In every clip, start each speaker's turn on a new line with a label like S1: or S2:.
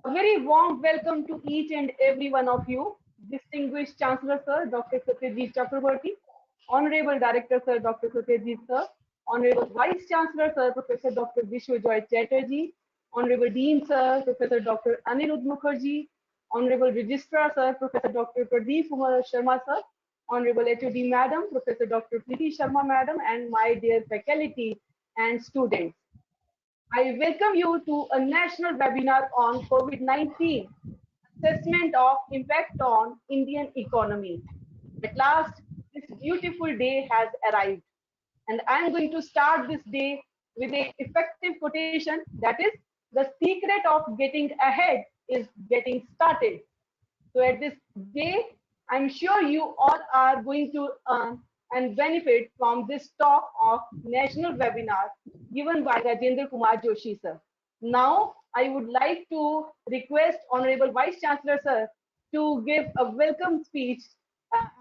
S1: A very warm welcome to each and every one of you, distinguished Chancellor Sir Dr. Satyajit Chakraborty, Honorable Director Sir Dr. Satyajit Sir, Honorable Vice Chancellor Sir Professor Dr. Vishwajoy Chatterjee, Honorable Dean Sir Professor Dr. Anirudh Mukherjee, Honorable Registrar Sir Professor Dr. Pradeep Kumar Sharma Sir, Honorable HOD Madam Professor Dr. Preeti Sharma Madam, and my dear faculty and students. I welcome you to a national webinar on COVID-19, assessment of impact on Indian economy. At last, this beautiful day has arrived, and I'm going to start this day with a effective quotation that is, the secret of getting ahead is getting started. So at this day, I'm sure you all are going to earn and benefit from this talk of national webinar given by Rajendra Kumar Joshi sir. Now, I would like to request Honorable Vice Chancellor sir to give a welcome speech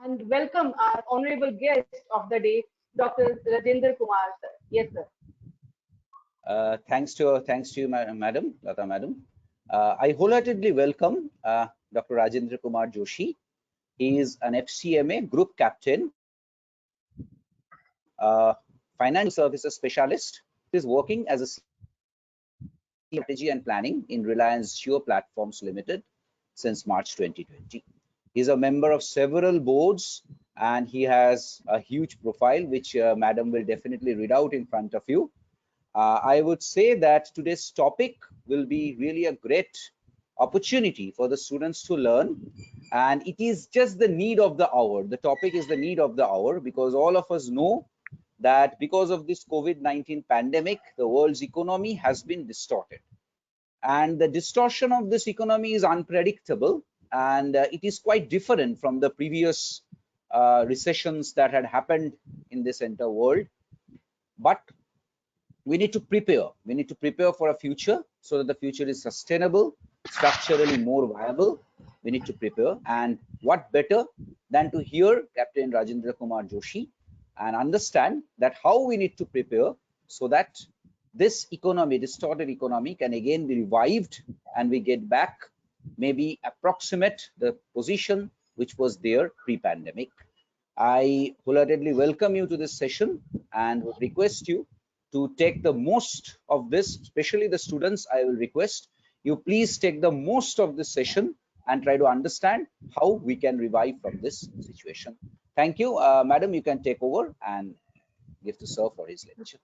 S1: and welcome our honorable guest of the day, Dr. Rajendra Kumar sir. Yes, sir.
S2: Thanks to you, Madam Lata Madam. I wholeheartedly welcome Dr. Rajendra Kumar Joshi. He is an FCMA Group Captain, Financial Services Specialist. He is working as a strategy and planning in Reliance Jio Platforms Limited since March 2020. He is a member of several boards and he has a huge profile, which Madam will definitely read out in front of you. I would say that today's topic will be really a great opportunity for the students to learn, and it is just the need of the hour. The topic is the need of the hour because all of us know that because of this COVID-19 pandemic, the world's economy has been distorted, and the distortion of this economy is unpredictable, and it is quite different from the previous recessions that had happened in this entire world. But we need to prepare. We need to prepare for a future so that the future is sustainable, structurally more viable. We need to prepare. And what better than to hear Captain Rajendra Kumar Joshi and understand that how we need to prepare so that this economy, distorted economy, can again be revived and we get back maybe approximate the position which was there pre-pandemic. I wholeheartedly welcome you to this session and would request you to take the most of this, especially the students. I will request you please take the most of this session and try to understand how we can revive from this situation. Thank you. Madam, you can take over and give to sir for his lecture.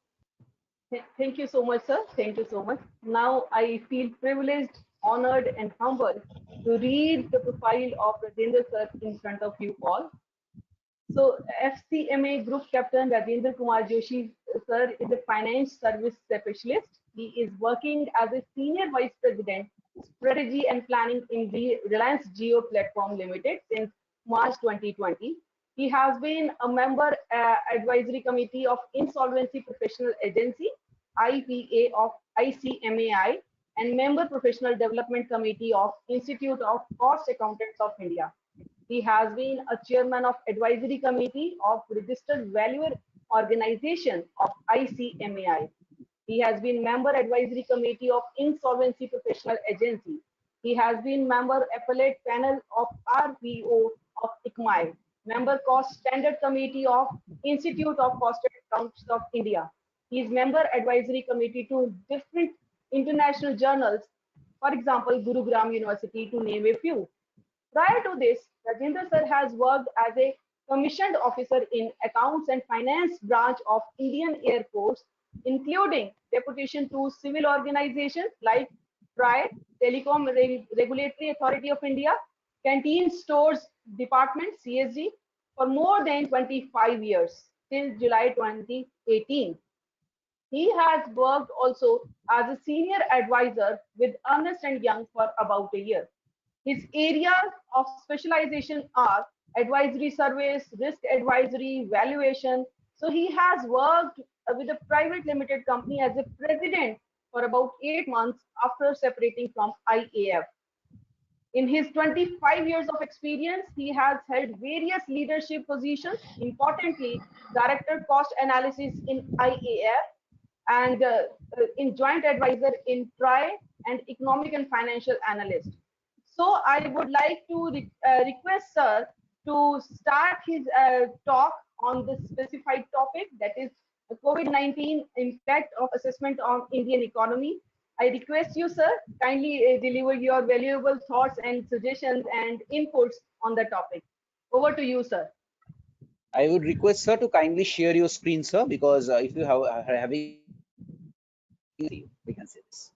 S1: Thank you so much, sir. Thank you so much. Now I feel privileged, honored, and humbled to read the profile of Rajendra sir in front of you all. So FCMA Group Captain Rajendra Kumar Joshi sir is a finance service specialist. He is working as a senior vice president, strategy and planning in the Reliance Jio Platform Limited since March 2020. He has been a member advisory committee of Insolvency Professional Agency (IPA) of ICMAI and member professional development committee of Institute of Cost Accountants of India. He has been a chairman of advisory committee of Registered Valuer Organization of ICMAI. He has been member advisory committee of Insolvency Professional Agency. He has been member appellate panel of RPO of ICMAI, member cost standard committee of Institute of Cost Accountants of India. He is member advisory committee to different international journals, for example, Gurugram University, to name a few. Prior to this, Rajendra sir has worked as a commissioned officer in accounts and finance branch of Indian Air Force, including deputation to civil organizations like TRAI, Telecom Regulatory Authority of India, Canteen Stores Department, CSD, for more than 25 years, since July 2018. He has worked also as a senior advisor with Ernst & Young for about a year. His areas of specialization are advisory service, risk advisory, valuation. So he has worked with a private limited company as a president for about 8 months after separating from IAF. In his 25 years of experience, he has held various leadership positions, importantly, Director Cost Analysis in IAF, and in joint advisor in TRI and economic and financial analyst. So I would like to request sir to start his talk on this specified topic, that is COVID-19 impact of assessment on Indian economy. I request you, sir, kindly deliver your valuable thoughts and suggestions and inputs on the topic. Over to you, sir.
S2: I would request sir to kindly share your screen, sir, because if you are having, we can see this.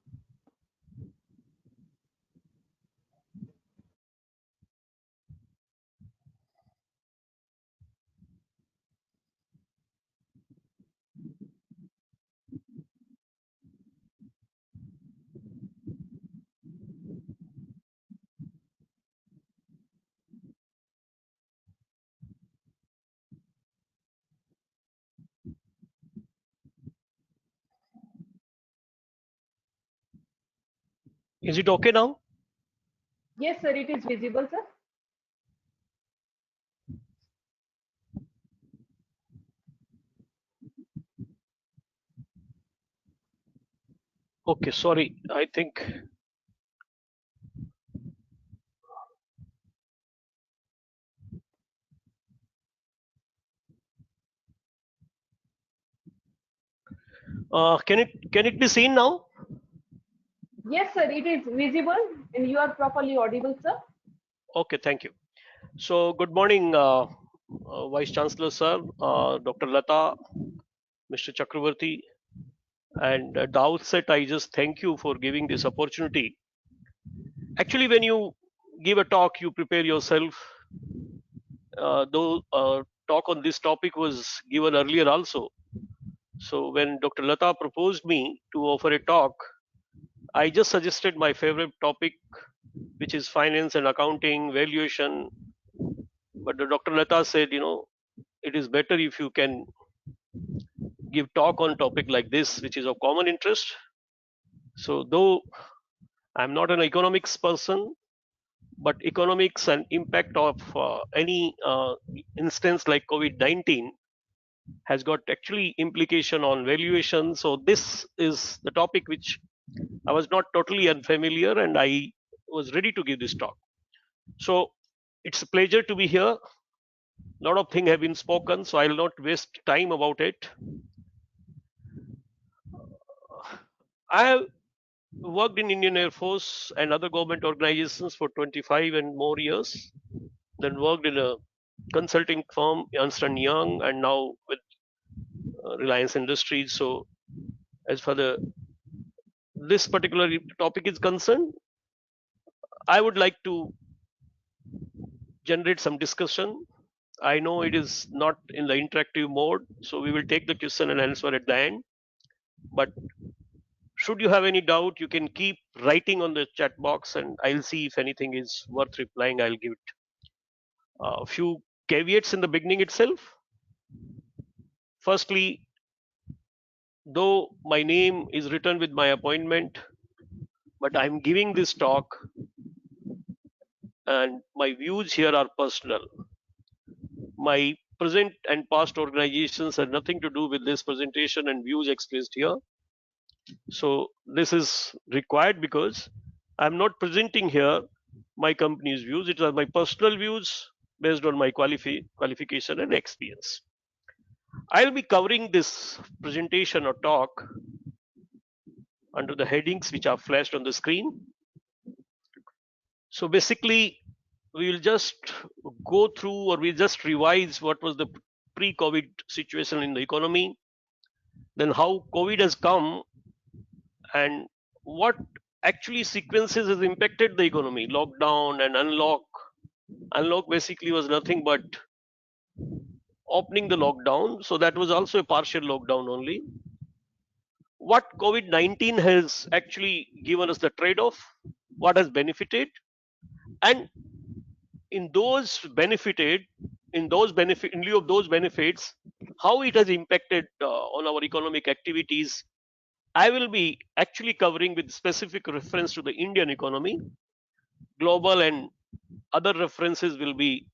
S3: Is it okay now?
S1: Yes, sir, it is visible, sir.
S3: Okay, sorry. I think can it be seen now?
S1: Yes, sir, it is visible and you are properly audible, sir.
S3: Okay, thank you. So good morning, Vice Chancellor Sir, Dr. Lata, Mr. Chakravarti, and at the outset, I just thank you for giving this opportunity. Actually, when you give a talk, you prepare yourself. Though talk on this topic was given earlier also. So when Dr. Lata proposed me to offer a talk, I just suggested my favorite topic, which is finance and accounting, valuation. But the Dr. Lata said, it is better if you can give talk on topic like this, which is of common interest. So though I'm not an economics person, but economics and impact of any instance like COVID-19 has got actually implication on valuation. So this is the topic which I was not totally unfamiliar, and I was ready to give this talk. So it's a pleasure to be here. A lot of things have been spoken, so I'll not waste time about it. I have worked in Indian Air Force and other government organizations for 25 and more years, then worked in a consulting firm, Ernst & Young, and now with Reliance Industries. So as for this particular topic is concerned, I would like to generate some discussion. I know it is not in the interactive mode, so we will take the question and answer at the end. But should you have any doubt, you can keep writing on the chat box, and I'll see if anything is worth replying. I'll give it a few caveats in the beginning itself. Firstly, though my name is written with my appointment, but I'm giving this talk and my views here are personal. My present and past organizations have nothing to do with this presentation and views expressed here. So this is required because I'm not presenting here my company's views. It are my personal views based on my qualification and experience. I'll be covering this presentation or talk under the headings which are flashed on the screen. So basically, we will just go through or we'll just revise what was the pre-COVID situation in the economy, then how COVID has come and what actually sequences has impacted the economy, lockdown and unlock. Unlock basically was nothing but opening the lockdown. So that was also a partial lockdown only. What COVID-19 has actually given us the trade-off, what has benefited, and in those benefited, in lieu of those benefits, how it has impacted on our economic activities. I will be actually covering with specific reference to the Indian economy. Global and other references will be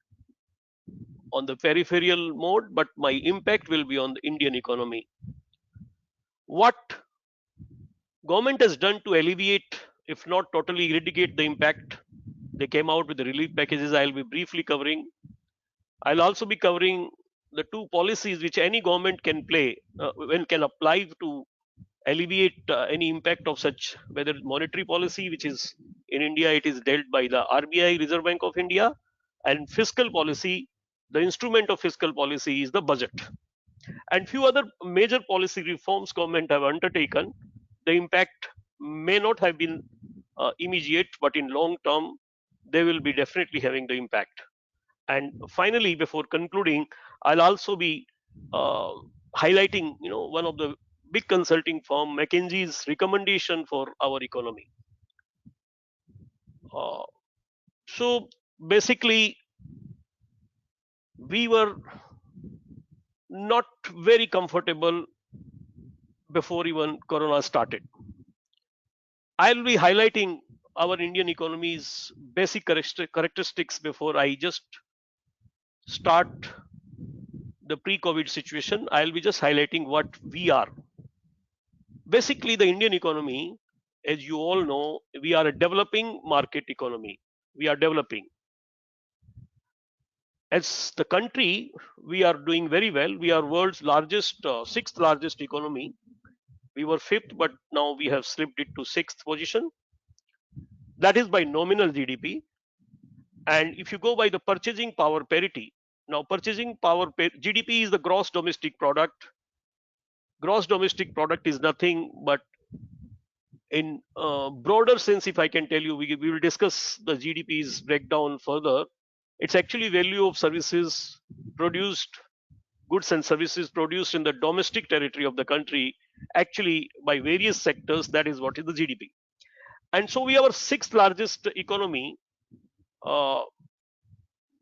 S3: on the peripheral mode, but my impact will be on the Indian economy. what government has done to alleviate, if not totally eradicate the impact. They came out with the relief packages. I'll be briefly covering. I'll also be covering the two policies which any government can play when can apply to alleviate any impact of such, whether monetary policy, which is in India, it is dealt by the RBI, Reserve Bank of India, and fiscal policy. The instrument of fiscal policy is the budget, and few other major policy reforms government have undertaken. The impact may not have been immediate, but in long term, they will be definitely having the impact. And finally, before concluding, I'll also be uh, highlighting, one of the big consulting firm, McKinsey's recommendation for our economy. Uh, so basically, we were not very comfortable before even Corona started. I'll be highlighting our Indian economy's basic characteristics before I just start the pre-COVID situation. I'll be just highlighting what we are. Basically, the Indian economy, as you all know, we are a developing market economy. We are developing. As the country, we are doing very well. We are world's largest, sixth largest economy. We were fifth, but now we have slipped it to sixth position. That is by nominal GDP. And if you go by the purchasing power parity, now purchasing power GDP is the gross domestic product. Gross domestic product is nothing but, in broader sense, if I can tell you, we will discuss the GDP's breakdown further. It's actually value of services produced, goods and services produced in the domestic territory of the country, actually by various sectors. That is what is the GDP. And so we are our sixth largest economy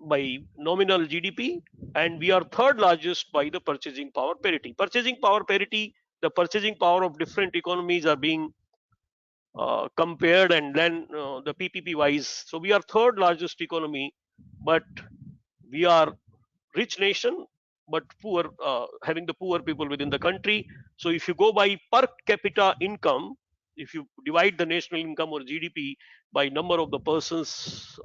S3: by nominal GDP, and we are third largest by the purchasing power parity. Purchasing power parity, the purchasing power of different economies are being compared, and then the PPP wise. So we are third largest economy, but we are rich nation, but poor, having the poor people within the country. So if you go by per capita income, if you divide the national income or GDP by number of the persons,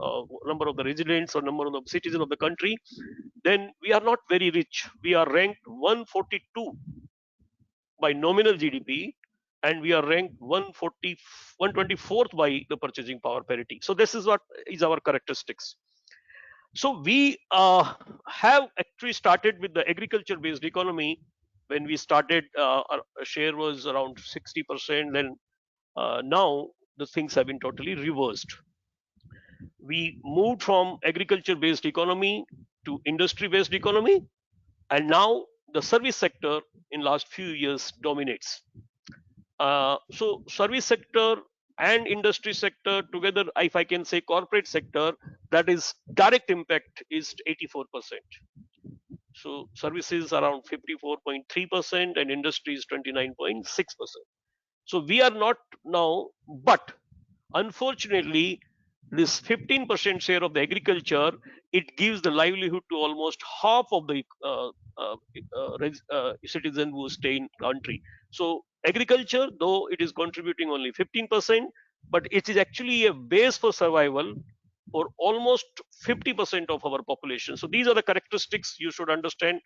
S3: number of the residents, or number of the citizens of the country, then we are not very rich. We are ranked 142 by nominal GDP, and we are ranked 124th by the purchasing power parity. So this is what is our characteristics. So we have actually started with the agriculture-based economy. When we started, our share was around 60%. Then now the things have been totally reversed. We moved from agriculture-based economy to industry-based economy, and now the service sector in last few years dominates. So service sector and industry sector together, if I can say corporate sector, that is direct impact is 84%. So services around 54.3% and industry is 29.6%. So we are not now, but unfortunately, this 15% share of the agriculture, it gives the livelihood to almost half of the citizens who stay in country. So agriculture, though it is contributing only 15%, but it is actually a base for survival for almost 50% of our population. So these are the characteristics you should understand.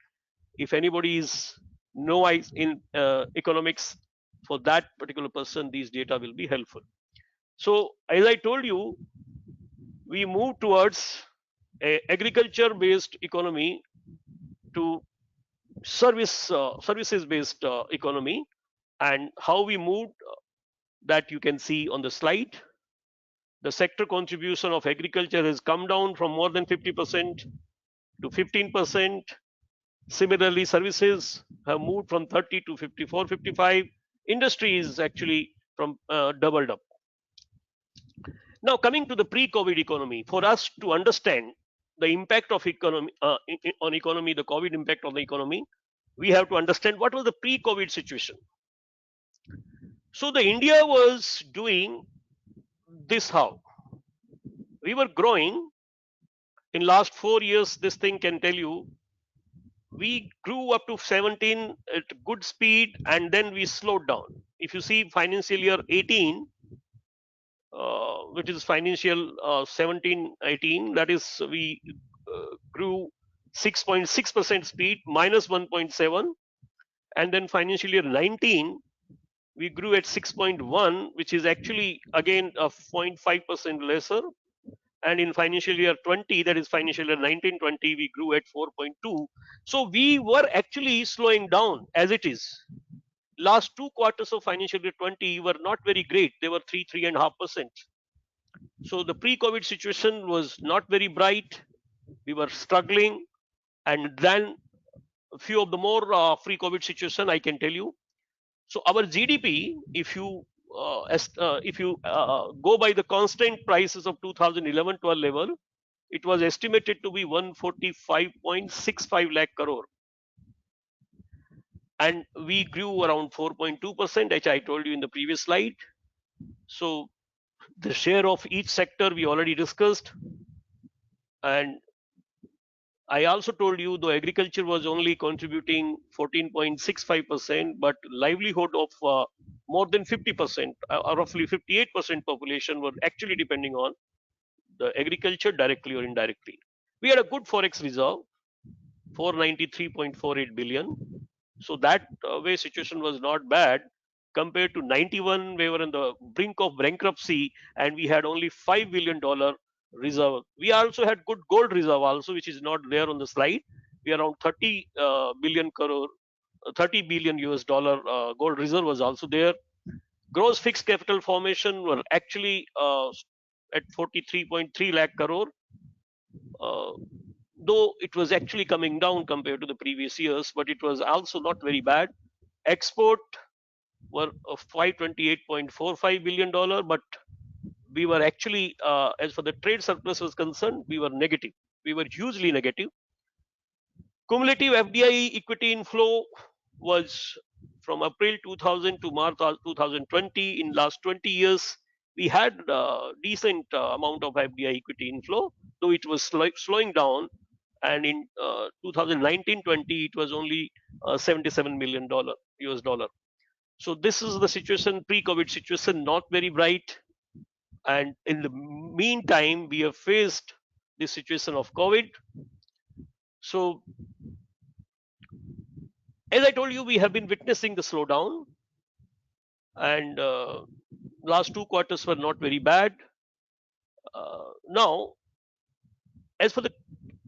S3: If anybody is know-wise in economics, for that particular person, these data will be helpful. So as I told you, we move towards a agriculture-based economy to services-based economy, and how we moved, that you can see on the slide. The sector contribution of agriculture has come down from more than 50% to 15%. Similarly, services have moved from 30 to 54, 55. Industry is actually from doubled up. Now, coming to the pre-COVID economy, for us to understand the impact of economy on economy, the COVID impact on the economy, we have to understand what was the pre-COVID situation. So the India was doing this how? We were growing in last 4 years. This thing can tell you, we grew up to 17 at good speed, and then we slowed down. If you see financial year 18, which is financial 17-18, that is we grew 6.6% speed, minus 1.7, and then financial year 19 we grew at 6.1, which is actually again a 0.5% lesser. And in financial year 20, that is financial year 19-20, we grew at 4.2. So we were actually slowing down as it is. Last 2 quarters of financial year 20 were not very great. They were 3.5%. So the pre-COVID situation was not very bright. We were struggling, and then a few of the more pre-COVID situation I can tell you. So our GDP, if you go by the constant prices of 2011-12 level, it was estimated to be 145.65 lakh crore, and we grew around 4.2%, which I told you in the previous slide. So the share of each sector we already discussed, and I also told you the agriculture was only contributing 14.65%, but livelihood of more than 50%, roughly 58% population were actually depending on the agriculture directly or indirectly. We had a good forex reserve, 493.48 billion. So that way situation was not bad. Compared to 91, we were on the brink of bankruptcy, and we had only $5 billion reserve. We also had good gold reserve also, which is not there on the slide. We are around 30 billion crore, 30 billion US dollar gold reserve was also there. Gross fixed capital formation were actually at 43.3 lakh crore, though it was actually coming down compared to the previous years, but it was also not very bad. Export were of $528.45 billion, but we were actually, as for the trade surplus was concerned, we were negative. We were hugely negative. Cumulative FDI equity inflow was from April 2000 to March 2020. In last 20 years, we had a decent amount of FDI equity inflow, though it was slowing down. And in 2019-20, it was only $77 million US dollar. So this is the situation, pre-COVID situation, not very bright. And in the meantime, we have faced the situation of COVID. So as I told you, we have been witnessing the slowdown, and last 2 quarters were not very bad. Now, as for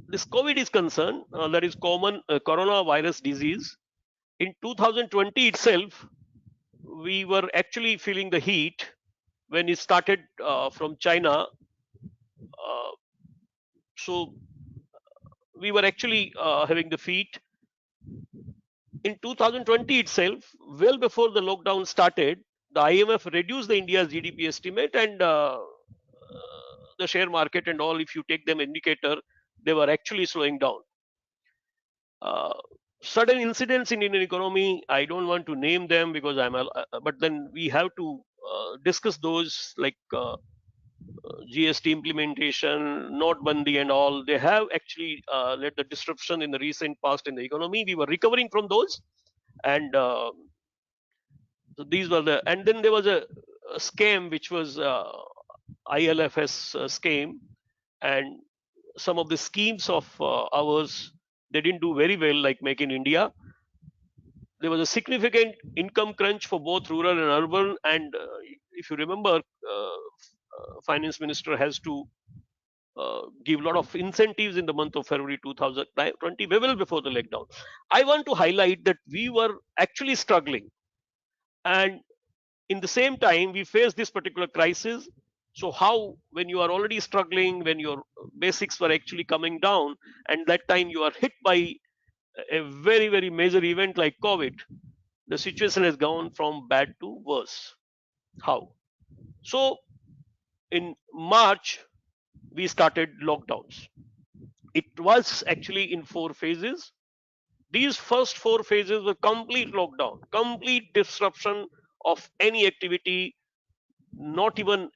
S3: this COVID is concerned, that is common coronavirus disease. In 2020 itself, we were actually feeling the heat when it started from China. So we were actually having the heat. In 2020 itself, well before the lockdown started, the IMF reduced the India's GDP estimate, and the share market and all, if you take them indicator, they were actually slowing down. Sudden incidents in Indian economy, I don't want to name them because but then we have to discuss those, like GST implementation, notebandi and all. They have actually led the disruption in the recent past in the economy. We were recovering from those, and so these were the. And then there was a scam which was ILFS scheme, and some of the schemes of ours, they didn't do very well, like Make in India. There was a significant income crunch for both rural and urban, and if you remember, finance minister has to give a lot of incentives in the month of February 2020, well before the lockdown. I want to highlight that we were actually struggling, and in the same time we faced this particular crisis. So how, when you are already struggling, when your basics were actually coming down, and that time you are hit by a very, very major event like COVID, the situation has gone from bad to worse. How? So in March, we started lockdowns. It was actually in 4 phases. These first 4 phases were complete lockdown, complete disruption of any activity. Not even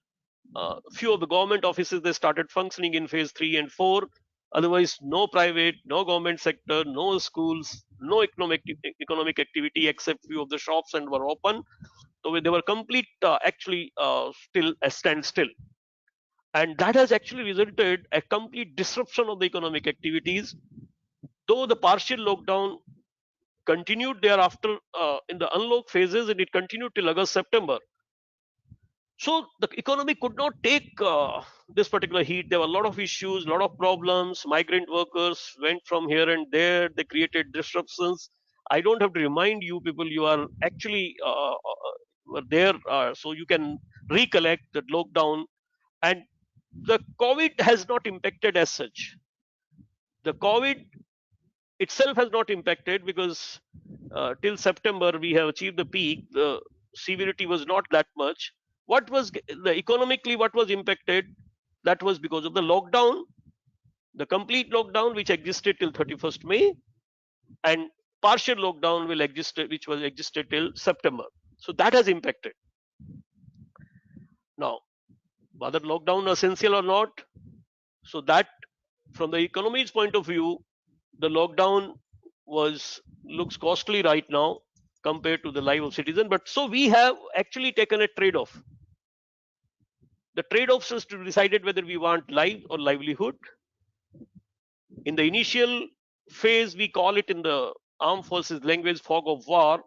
S3: few of the government offices, they started functioning in phase 3 and 4. Otherwise, no private, no government sector, no schools, no economic activity except few of the shops and were open. So they were complete, still a standstill. And that has actually resulted a complete disruption of the economic activities. Though the partial lockdown continued thereafter in the unlock phases, and it continued till August, September. So the economy could not take this particular heat. There were a lot of issues, a lot of problems. Migrant workers went from here and there. They created disruptions. I don't have to remind you people, you are actually were there, so you can recollect that lockdown. And the COVID has not impacted as such. The COVID itself has not impacted because till September we have achieved the peak. The severity was not that much. What was the economically what was impacted? That was because of the lockdown, the complete lockdown which existed till 31st May, and partial lockdown will exist which was existed till September. So that has impacted. Now, whether lockdown essential or not, so that from the economy's point of view, the lockdown was looks costly right now compared to the life of citizen. But so we have actually taken a trade-off. The trade-offs is to decided whether we want life or livelihood. In the initial phase, we call it in the armed forces language fog of war,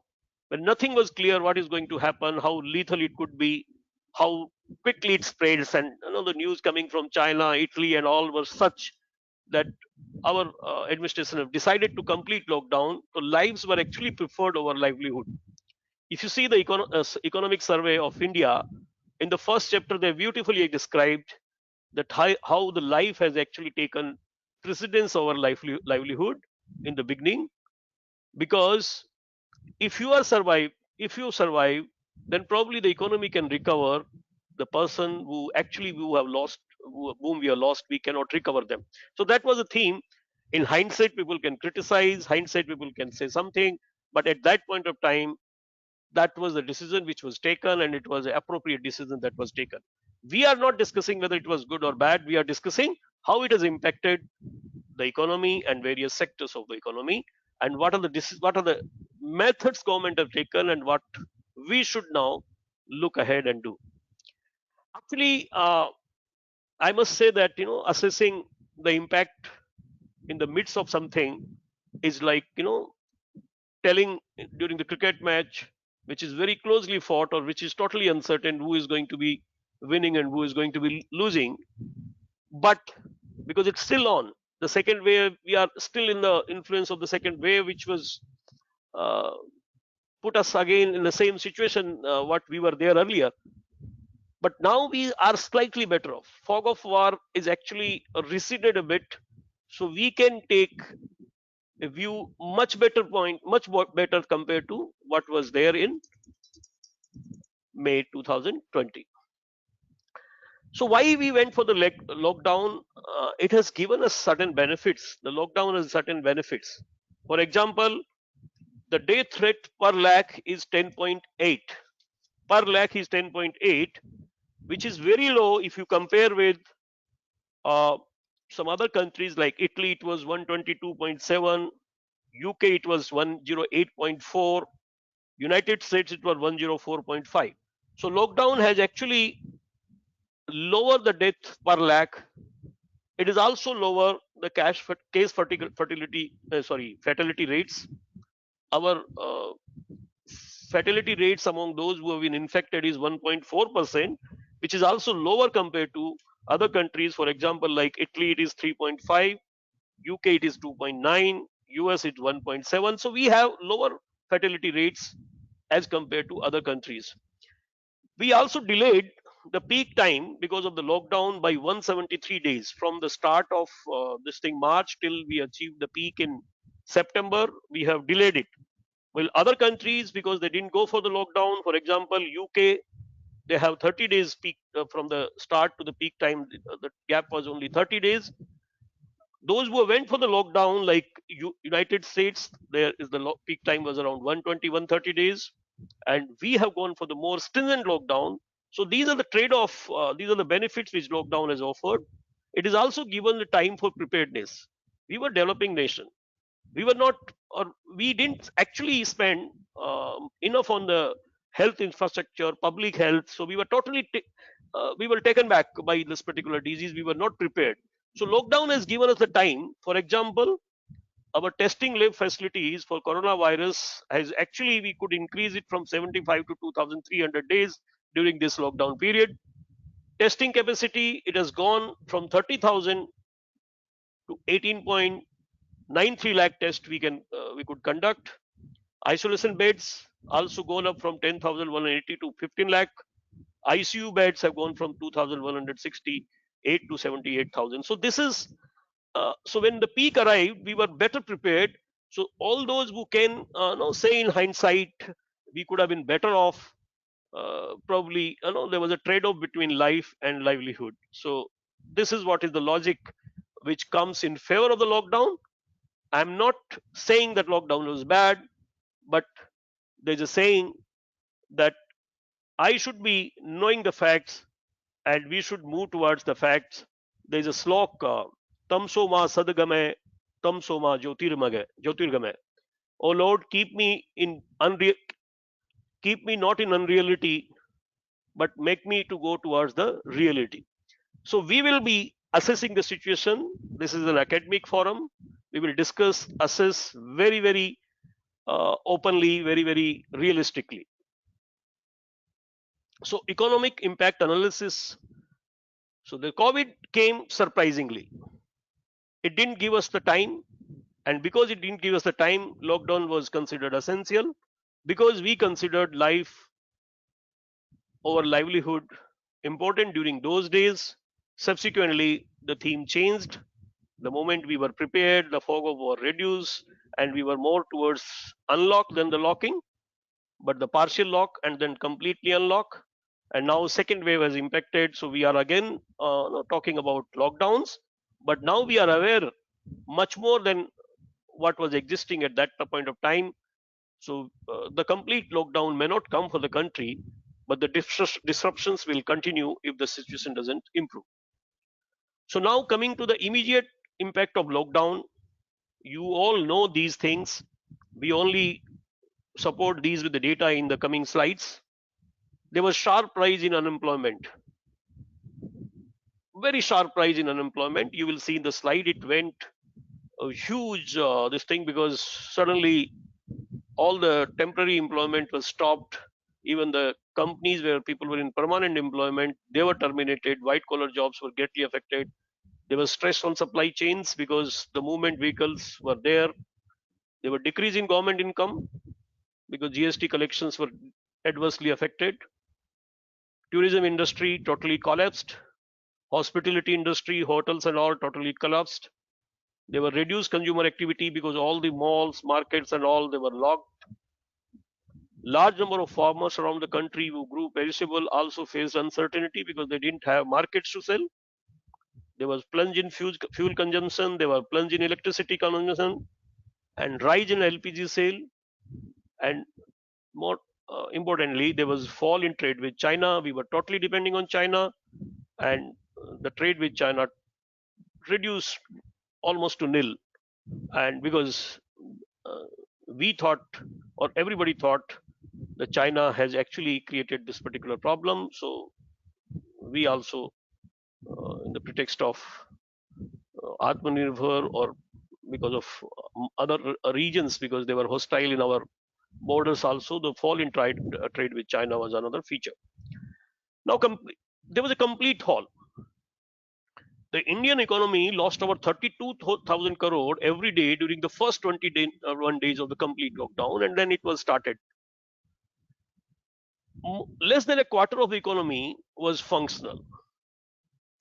S3: when nothing was clear what is going to happen, how lethal it could be, how quickly it spreads, and the news coming from China, Italy, and all were such that our administration have decided to complete lockdown. So lives were actually preferred over livelihood. If you see the economic survey of India, in the first chapter, they beautifully described that how the life has actually taken precedence over livelihood in the beginning. Because if you survive, then probably the economy can recover. The person who have lost, whom we have lost, we cannot recover them. So that was a theme. In hindsight, people can criticize. Hindsight, people can say something. But at that point of time, that was the decision which was taken, and it was an appropriate decision that was taken. We are not discussing whether it was good or bad. We are discussing how it has impacted the economy and various sectors of the economy, and what are the methods government have taken, and what we should now look ahead and do. Actually, I must say that assessing the impact in the midst of something is like telling during the cricket match, which is very closely fought or which is totally uncertain who is going to be winning and who is going to be losing. But because it's still on, the second wave, we are still in the influence of the second wave, which was put us again in the same situation what we were there earlier. But now we are slightly better off. Fog of war is actually receded a bit, so we can take a view much better compared to what was there in May 2020. So why we went for the lockdown? It has given us certain benefits. The lockdown has certain benefits. For example, the death rate per lakh is 10.8. Per lakh is 10.8, which is very low if you compare with some other countries like Italy. It was 122.7. UK it was 108.4. United States it was 104.5. So lockdown has actually lower the death per lakh. It is also lower the fatality rates. Our fatality rates among those who have been infected is 1.4%, which is also lower compared to other countries. For example, like Italy, it is 3.5, UK it is 2.9, US it is 1.7. So we have lower fatality rates as compared to other countries. We also delayed the peak time because of the lockdown by 173 days from the start of this thing March till we achieved the peak in September. We have delayed it. Well, other countries, because they didn't go for the lockdown, for example, UK, they have 30 days peak from the start to the peak time. The gap was only 30 days. Those who went for the lockdown, like United States, there is the peak time was around 120, 130 days. And we have gone for the more stringent lockdown. So these are the trade-off, these are the benefits which lockdown has offered. it is also given the time for preparedness. We were developing nation. We were not, or we didn't actually spend enough on the health infrastructure, public health. So we were totally, we were taken back by this particular disease. We were not prepared. So lockdown has given us the time. For example, our testing lab facilities for coronavirus has actually, we could increase it from 75 to 2,300 days during this lockdown period. Testing capacity, it has gone from 30,000 to 18.93 lakh tests we could conduct. Isolation beds also gone up from 10,180 to 15 lakh. ICU beds have gone from 2,168 to 78,000. So this is, so when the peak arrived, we were better prepared. So all those who can say in hindsight, we could have been better off. Probably, there was a trade-off between life and livelihood. So this is what is the logic which comes in favor of the lockdown. I'm not saying that lockdown was bad, but there's a saying that I should be knowing the facts and we should move towards the facts. There's a slok, Tamso ma sadgame, Tamso ma jyotirgame. Oh Lord, keep me not in unreality, but make me to go towards the reality. So we will be assessing the situation. This is an academic forum. We will discuss, assess very, very openly, very, very realistically. So economic impact analysis. So the COVID came surprisingly. It didn't give us the time. And because it didn't give us the time, lockdown was considered essential because we considered life over livelihood important during those days. Subsequently, the theme changed. The moment we were prepared, the fog of war reduced, and we were more towards unlock than the locking, but the partial lock and then completely unlock. And now second wave has impacted. So we are again talking about lockdowns, but now we are aware much more than what was existing at that point of time. So the complete lockdown may not come for the country, but the disruptions will continue if the situation doesn't improve. So now coming to the immediate impact of lockdown, you all know these things. We only support these with the data in the coming slides. There was sharp rise in unemployment. Very sharp rise in unemployment. You will see in the slide it went a huge this thing because suddenly all the temporary employment was stopped. Even the companies where people were in permanent employment, they were terminated. White collar jobs were greatly affected. There was stress on supply chains because the movement vehicles were there. There were decrease in government income because GST collections were adversely affected. Tourism industry totally collapsed. Hospitality industry, hotels and all totally collapsed. There were reduced consumer activity because all the malls, markets and all, they were locked. Large number of farmers around the country who grew perishable also faced uncertainty because they didn't have markets to sell. There was plunge in fuel consumption, there were plunge in electricity consumption, and rise in LPG sale. And more importantly, there was fall in trade with China. We were totally depending on China, and the trade with China reduced almost to nil. And because we thought, or everybody thought, that China has actually created this particular problem. So we also, in the pretext of Atmanirbhar or because of other regions, because they were hostile in our borders also, the fall in trade with China was another feature. Now, there was a complete halt. The Indian economy lost over 32,000 crore every day during the first 21 days of the complete lockdown, and then it was started. Less than a quarter of the economy was functional.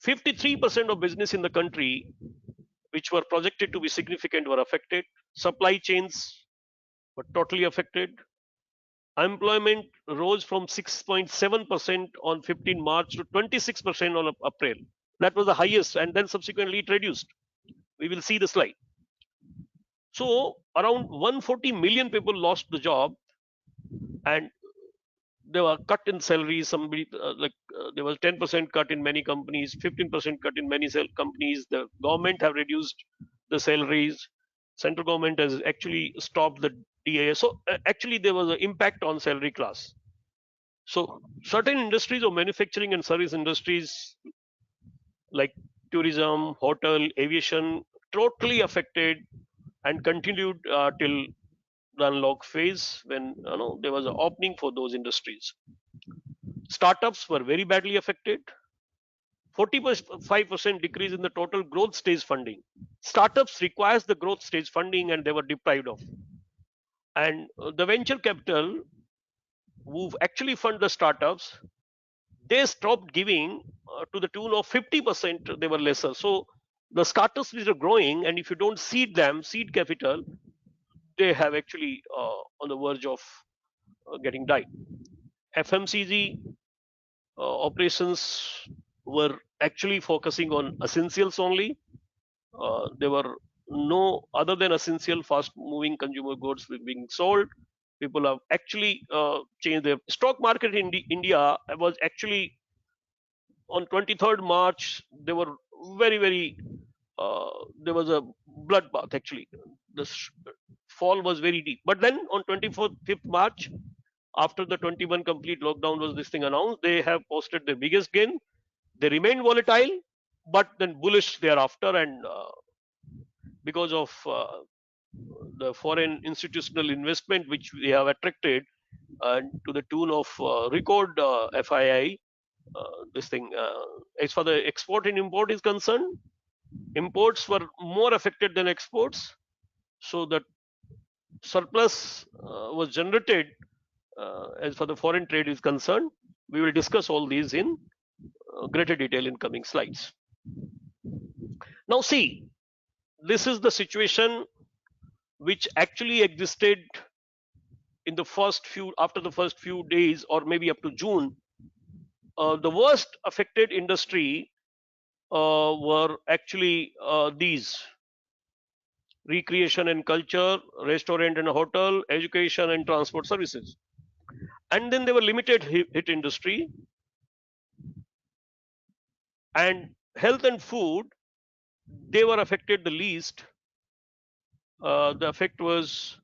S3: 53% of business in the country, which were projected to be significant, were affected. Supply chains were totally affected. Unemployment rose from 6.7% on 15 March to 26% on April. That was the highest, and then subsequently it reduced. We will see the slide. So around 140 million people lost the job, and there were cut in salaries. Somebody there was 10% cut in many companies, 15% cut in many companies. The government have reduced the salaries. Central government has actually stopped the DA. So actually there was an impact on salary class. So certain industries or manufacturing and service industries like tourism, hotel, aviation, totally affected and continued till the unlock phase when there was an opening for those industries. Startups were very badly affected. 45% decrease in the total growth stage funding. Startups requires the growth stage funding and they were deprived of. And the venture capital who actually fund the startups, they stopped giving to the tune of 50%. They were lesser. So the startups which are growing, and if you don't seed them, seed capital, they have actually on the verge of getting died. FMCG operations were actually focusing on essentials only. There were no other than essential fast moving consumer goods being sold. People have actually changed their stock market in India was actually on 23rd March. They were very there was a bloodbath actually. The fall was very deep. But then on 25th March, after the 21 complete lockdown was this thing announced, they have posted their biggest gain. They remained volatile, but then bullish thereafter, and because of the foreign institutional investment which we have attracted to the tune of record FII. This thing, as far the export and import is concerned, imports were more affected than exports. So the surplus was generated as far the foreign trade is concerned. We will discuss all these in greater detail in coming slides. Now see, this is the situation which actually existed in the after the first few days or maybe up to June. The worst affected industry were actually these: recreation and culture, restaurant and hotel, education and transport services. And then there were limited hit industry, and health and food, they were affected the least. The effect was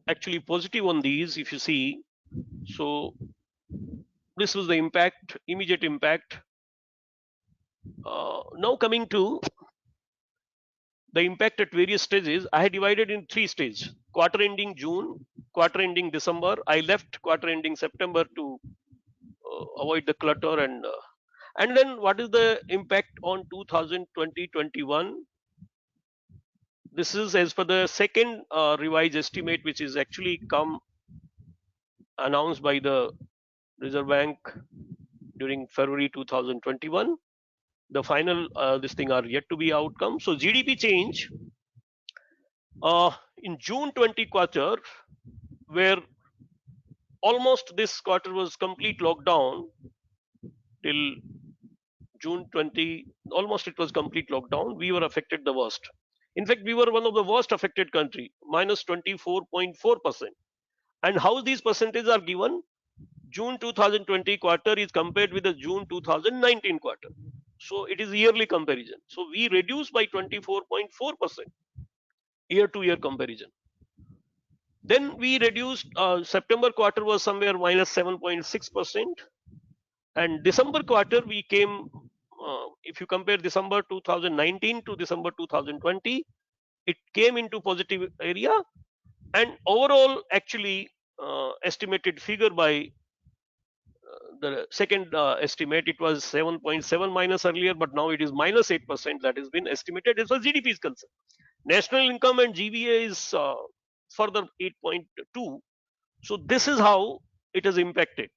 S3: actually positive on these, if you see. So this was the impact, immediate impact. Now coming to the impact at various stages, I had divided in 3 stages: quarter ending June, quarter ending December. I left quarter ending September to avoid the clutter, and then what is the impact on 2020-21? This is as per the second revised estimate, which is actually come announced by the Reserve Bank during February 2021. The final this thing are yet to be outcome. So GDP change in June 20 quarter, where almost this quarter was complete lockdown till June 20, almost it was complete lockdown. We were affected the worst. In fact, we were one of the worst affected country, minus 24.4%. And how these percentages are given? June 2020 quarter is compared with the June 2019 quarter. So it is yearly comparison. So we reduced by 24.4% year to year comparison. Then we reduced, September quarter was somewhere minus 7.6%. And December quarter we came, if you compare December 2019 to December 2020, it came into positive area. And overall, actually, estimated figure by the second estimate, it was 7.7 minus earlier, but now it is minus 8%. That has been estimated as far as GDP is concerned. National income and GVA is further 8.2. So this is how it has impacted.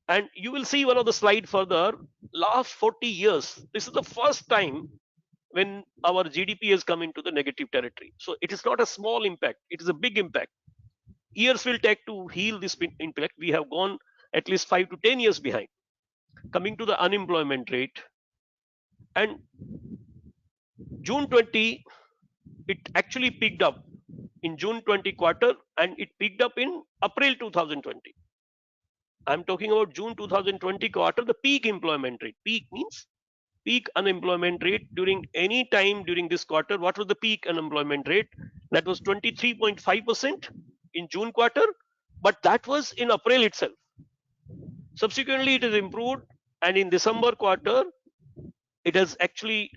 S3: And you will see one of the slide further. Last 40 years, this is the first time when our GDP has come into the negative territory. So it is not a small impact; it is a big impact. Years will take to heal this impact. We have gone at least 5 to 10 years behind. Coming to the unemployment rate, and June 20, it actually picked up in June 20 quarter, and it picked up in April 2020. I'm talking about June 2020 quarter, the peak employment rate. Peak means peak unemployment rate during any time during this quarter. What was the peak unemployment rate? That was 23.5% in June quarter, but that was in April itself. Subsequently, it has improved, and in December quarter, it has actually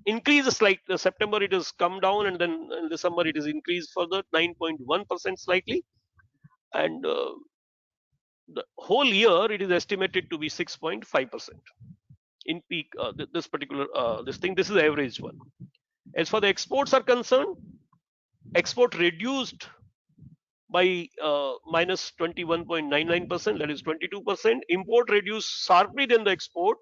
S3: increased slightly. September it has come down, and then in December it is increased further 9.1% slightly, and the whole year it is estimated to be 6.5% in peak. This particular this thing, this is the average one. As for the exports are concerned, export reduced by minus 21.99%, that is 22%. Import reduced sharply than the export.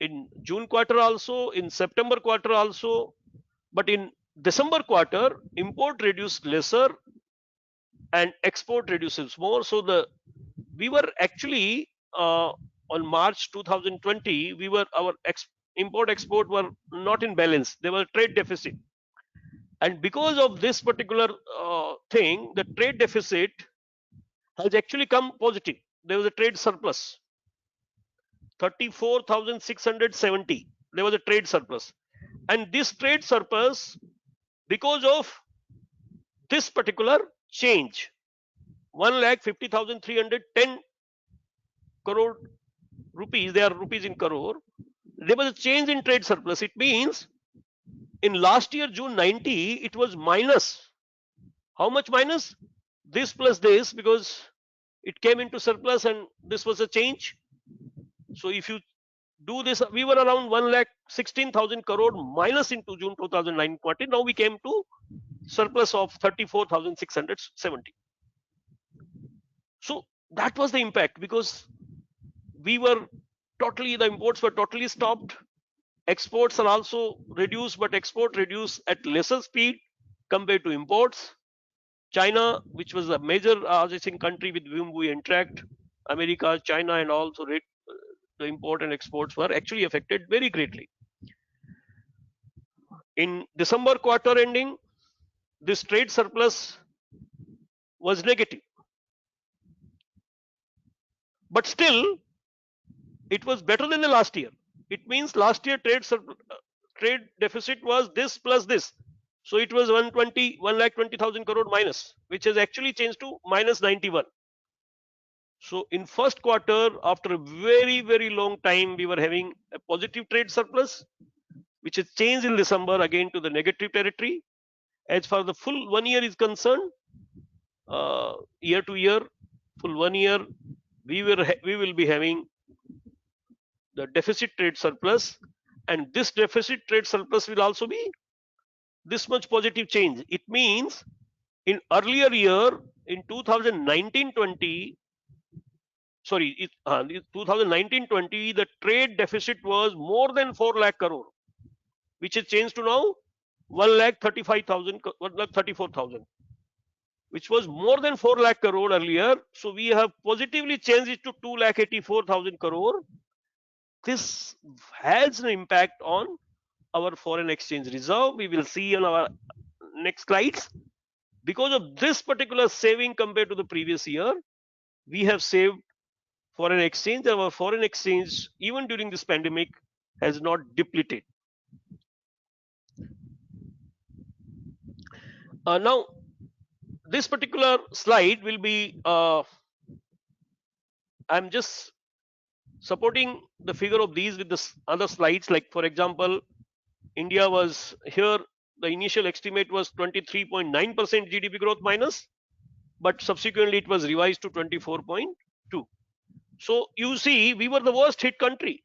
S3: In June quarter also, in September quarter also, but in December quarter, import reduced lesser and export reduces more. So we were actually on March 2020, our import export were not in balance. They were trade deficit, and because of this particular thing, the trade deficit has actually come positive. There was a trade surplus, 34,670. There was a trade surplus, and this trade surplus, because of this particular change, 1,50,310 crore rupees, they are rupees in crore, there was a change in trade surplus. It means in last year June 90 it was minus. How much minus? This plus this, because it came into surplus and this was a change. So if you do this, we were around 1,16,000 crore minus into June 2009 quarter. Now we came to surplus of 34,670. So that was the impact, because we were totally, the imports were totally stopped. Exports are also reduced, but export reduced at lesser speed compared to imports. China, which was a major country with whom we interact, America, China, and also the import and exports were actually affected very greatly. In December quarter ending, this trade surplus was negative, but still it was better than the last year. It means last year trade deficit was this plus this, so it was 1,20,000 crore minus, which has actually changed to minus 91. So in first quarter, after a very long time, we were having a positive trade surplus, which has changed in December again to the negative territory. As far as the full 1 year is concerned, year to year, full 1 year, we will be having the deficit trade surplus, and this deficit trade surplus will also be this much positive change. It means in earlier year, in 2019-20, sorry, 2019-20, the trade deficit was more than 4 lakh crore, which has changed to now 1,34,000, which was more than 4 lakh crore earlier. So we have positively changed it to 2,84,000 crore. This has an impact on our foreign exchange reserve. We will see on our next slides. Because of this particular saving compared to the previous year, we have saved foreign exchange. Our foreign exchange, even during this pandemic, has not depleted. Now, this particular slide will be, I'm just supporting the figure of these with the other slides. Like, for example, India was here, the initial estimate was 23.9% GDP growth minus, but subsequently it was revised to 24.2. So you see, we were the worst hit country.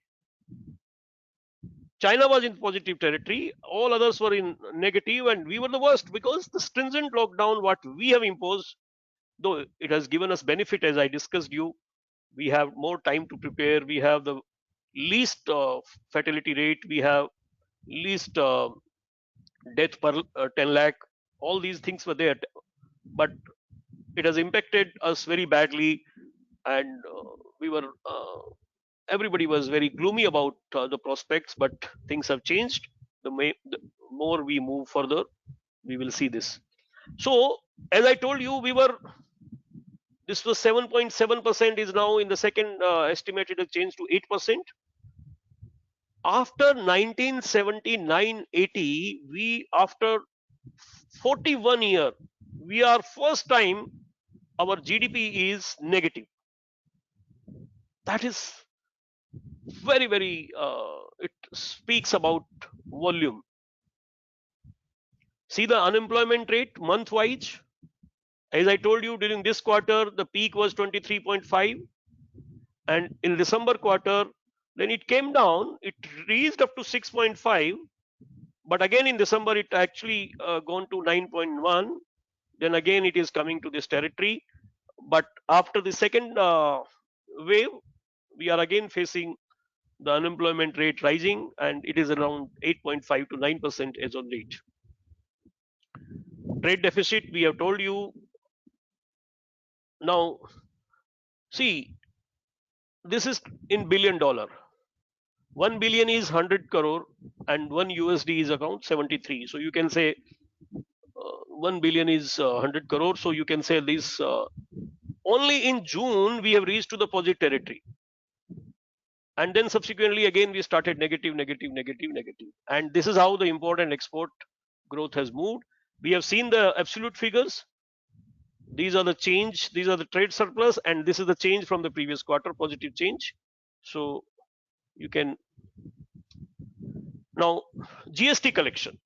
S3: China was in positive territory, all others were in negative, and we were the worst because the stringent lockdown what we have imposed, though it has given us benefit, as I discussed you, we have more time to prepare, we have the least fatality rate, we have least death per 10 lakh, all these things were there, but it has impacted us very badly, and we were everybody was very gloomy about the prospects, but things have changed. The more we move further, we will see this. So as I told you, we were This was 7.7%, is now in the second estimated has changed to 8%. After 1979-80, we after 41 year, we are first time our GDP is negative. That is very, it speaks about volume. See the unemployment rate month-wise. As I told you, during this quarter, the peak was 23.5. And in December quarter, then it came down, it reached up to 6.5. But again in December, it actually gone to 9.1. Then again, it is coming to this territory. But after the second wave, we are again facing the unemployment rate rising, and it is around 8.5 to 9% as on date. Trade deficit, we have told you. Now, see, this is in $1 billion. 1 billion is 100 crore, and 1 USD is around 73. So you can say 1 billion is 100 crore. So you can say this only in June we have reached to the positive territory. And then subsequently again we started negative. And this is how the import and export growth has moved. We have seen the absolute figures. These are the change, these are the trade surplus, and this is the change from the previous quarter, positive change. So you can now GST collection.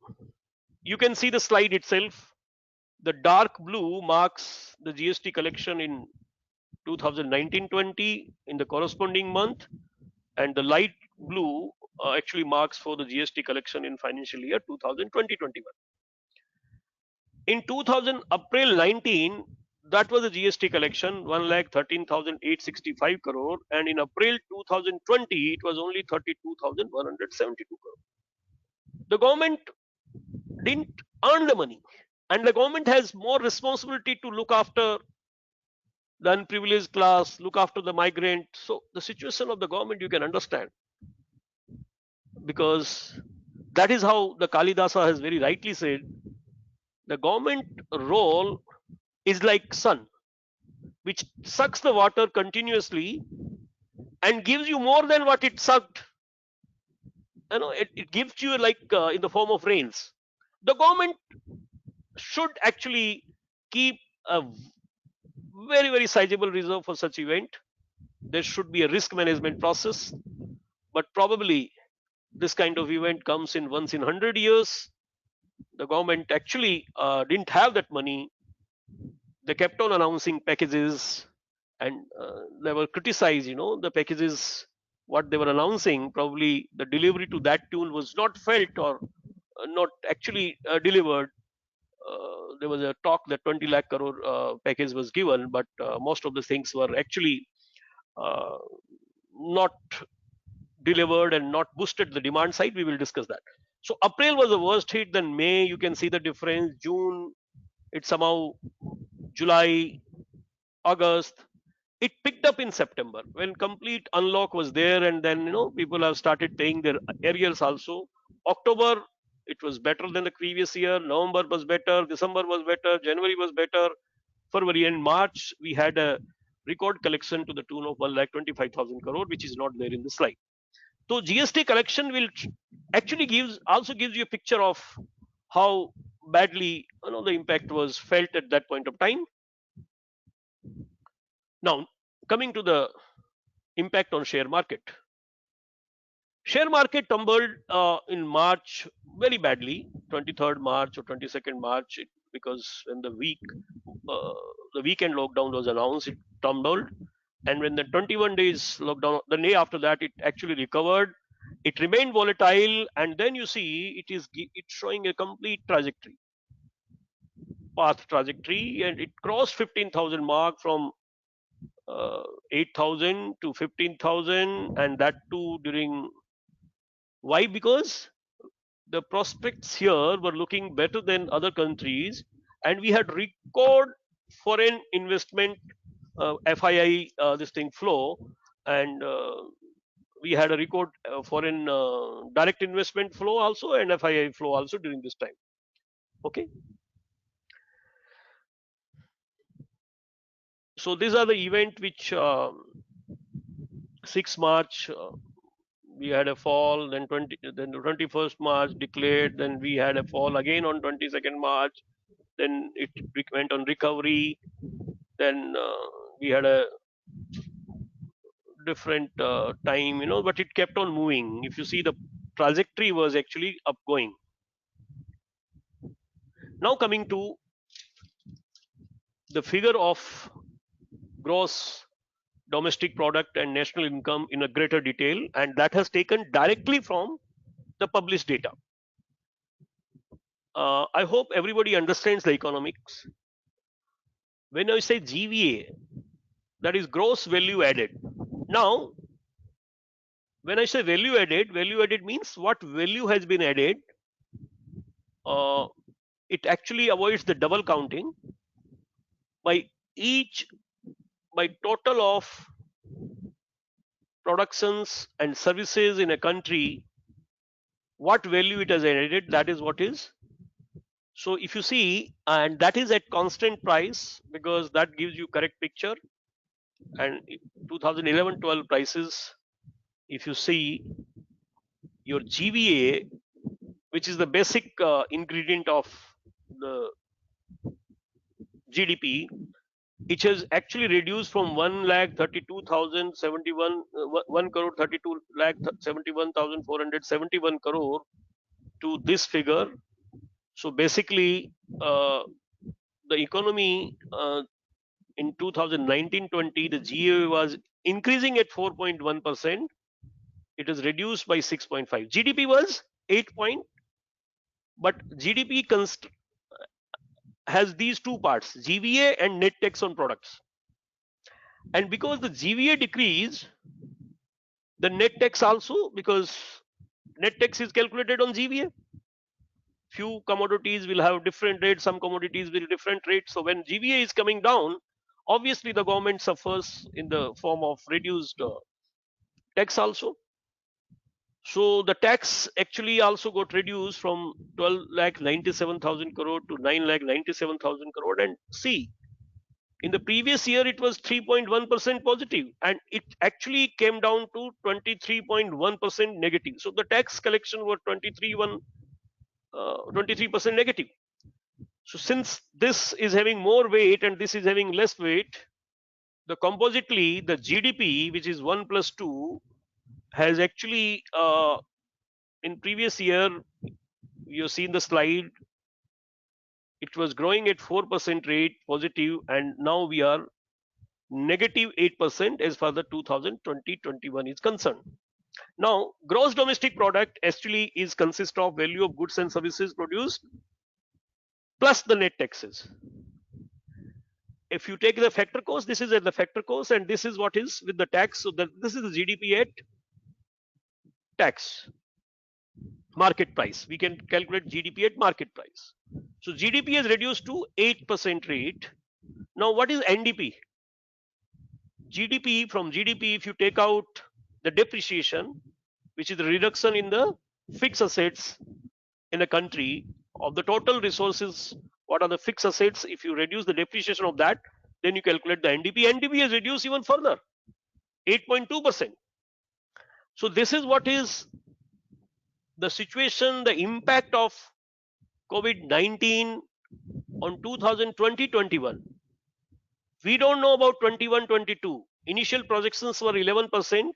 S3: You can see the slide itself. The dark blue marks the GST collection in 2019-20 in the corresponding month, and the light blue actually marks for the GST collection in financial year 2020-21. In April 19, that was the GST collection 1,13,865 crore, and in April 2020 it was only 32,172 crore. The government didn't earn the money, and the government has more responsibility to look after the unprivileged class, look after the migrant. So the situation of the government you can understand, because that is how the Kalidasa has very rightly said, the government role is like sun, which sucks the water continuously and gives you more than what it sucked. You know, it gives you like in the form of rains. The government should actually keep a very sizable reserve for such event. There should be a risk management process, but probably this kind of event comes in once in 100 years. The government actually didn't have that money. They kept on announcing packages, and they were criticized, the packages, what they were announcing, probably the delivery to that tune was not felt or not actually delivered. There was a talk that 20 lakh crore package was given, but most of the things were actually not delivered and not boosted the demand side. We will discuss that. So April was the worst hit, then May, you can see the difference. June, it somehow, July, August, it picked up in September when complete unlock was there, and then people have started paying their arrears also. October, it was better than the previous year. November was better, December was better, January was better. February and March, we had a record collection to the tune of 1,25,000 crore, which is not there in the slide. So GST collection will actually also gives you a picture of how badly the impact was felt at that point of time. Now, coming to the impact on share market. Share market tumbled in March very badly, 23rd March or 22nd March, because when the weekend lockdown was announced, it tumbled. And when the 21 days lockdown, the day after that, it actually recovered. It remained volatile, and then you see it's showing a complete trajectory, path trajectory, and it crossed 15,000 mark from 8,000 to 15,000, and that too during. Why? Because the prospects here were looking better than other countries, and we had record foreign investment FII this thing flow, and we had a record foreign direct investment flow also and FII flow also during this time. Okay. So these are the event which 6 March we had a fall, then 21st March declared, then we had a fall again on 22nd March, then it went on recovery, then we had a different time, but it kept on moving. If you see, the trajectory was actually upgoing. Now coming to the figure of gross domestic product and national income in a greater detail, and that has taken directly from the published data. I hope everybody understands the economics. When I say GVA, that is gross value added. Now, when I say value added means what value has been added. It actually avoids the double counting by total of productions and services in a country, what value it has added, that is what is. So if you see, and that is at constant price, because that gives you correct picture. And 2011-12 prices, if you see your GVA, which is the basic ingredient of the GDP, it has actually reduced from 1,32,071 1,32,71,471 crore to this figure. So basically, the economy in 2019-20, the GVA was increasing at 4.1%. It is reduced by 6.5. GDP was 8 point, but GDP has these two parts, GVA and net tax on products. And because the GVA decreased, the net tax also, because net tax is calculated on GVA. Few commodities will have different rates, some commodities will different rates. So when GVA is coming down, obviously the government suffers in the form of reduced tax also. So the tax actually also got reduced from 12,97,000 crore to 9,97,000 crore. And see, in the previous year it was 3.1% positive, and it actually came down to 23.1% negative. So the tax collection were 23% negative. So since this is having more weight and this is having less weight, the compositely the GDP, which is 1 plus 2, has actually in previous year, you've seen the slide, it was growing at 4% rate positive, and now we are negative 8% as far as the 2020-21 is concerned. Now, gross domestic product actually is consist of value of goods and services produced plus the net taxes. If you take the factor cost, this is at the factor cost, and this is what is with the tax. So that this is the GDP at tax market price. We can calculate GDP at market price. So GDP has reduced to 8% rate. Now what is NDP? GDP, from GDP, if you take out the depreciation, which is the reduction in the fixed assets in a country, of the total resources, what are the fixed assets? If you reduce the depreciation of that, then you calculate the NDP. NDP has reduced even further, 8.2%. So this is what is the situation, the impact of COVID-19 on 2020-21. We don't know about 21-22. Initial projections were 11%,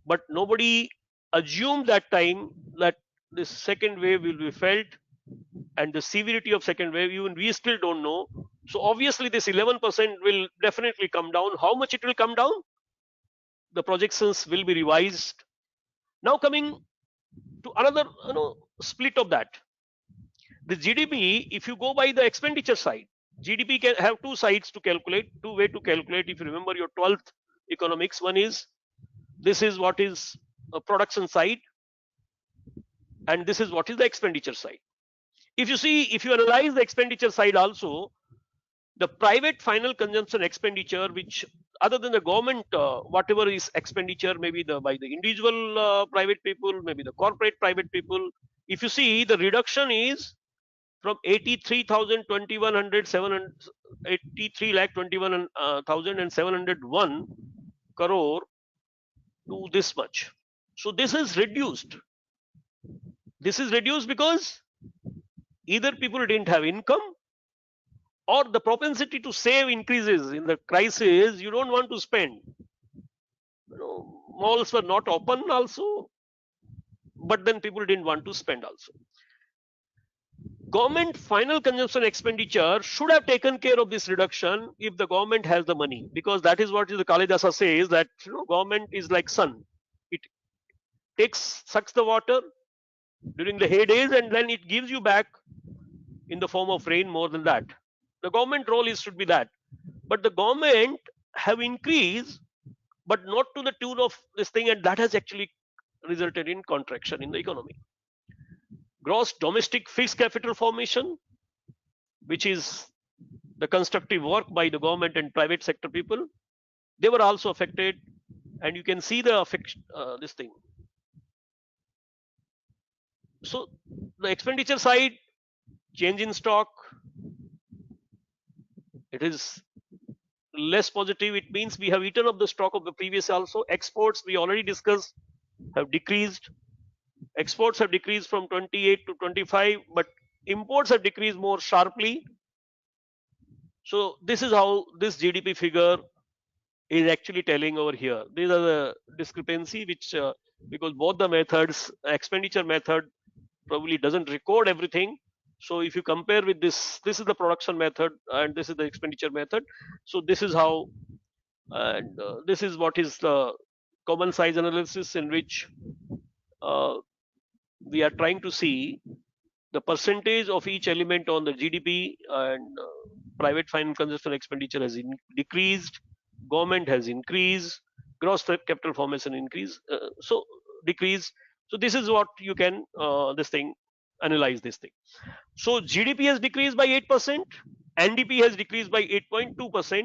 S3: but nobody assumed that time that this second wave will be felt, and the severity of second wave, even we still don't know. So obviously this 11% will definitely come down. How much it will come down? The projections will be revised. Now coming to another split of that. The GDP, if you go by the expenditure side, GDP can have two sides to calculate, two ways to calculate. If you remember your 12th economics, one is, this is what is a production side, and this is what is the expenditure side. If you see, if you analyze the expenditure side also, the private final consumption expenditure, which other than the government, whatever is expenditure, maybe by the individual private people, maybe the corporate private people, if you see, the reduction is from 83,000, 2,100, 83,21,701 crore to this much. So this is reduced. This is reduced because either people didn't have income or the propensity to save increases. In the crisis, you don't want to spend. Malls were not open also, but then people didn't want to spend also. Government final consumption expenditure should have taken care of this reduction if the government has the money, because that is what the Kalidasa says, that government is like sun. It sucks the water during the heydays and then it gives you back in the form of rain. More than that, the government role should be that. But the government have increased, but not to the tune of this thing, and that has actually resulted in contraction in the economy. Gross domestic fixed capital formation, which is the constructive work by the government and private sector people, they were also affected, and you can see the effect, this thing. So the expenditure side, change in stock, it is less positive. It means we have eaten up the stock of the previous also. Exports, we already discussed, have decreased. Exports have decreased from 28 to 25, but imports have decreased more sharply. So this is how this GDP figure is actually telling over here. These are the discrepancy which because both the methods, expenditure method probably doesn't record everything. So if you compare with this is the production method and this is the expenditure method. So this is how, and this is what is the common size analysis, in which we are trying to see the percentage of each element on the GDP, and private final consumption expenditure has decreased, government has increased, gross capital formation increase, so decrease. So this is what you can analyze this thing. So GDP has decreased by 8%, NDP has decreased by 8.2%.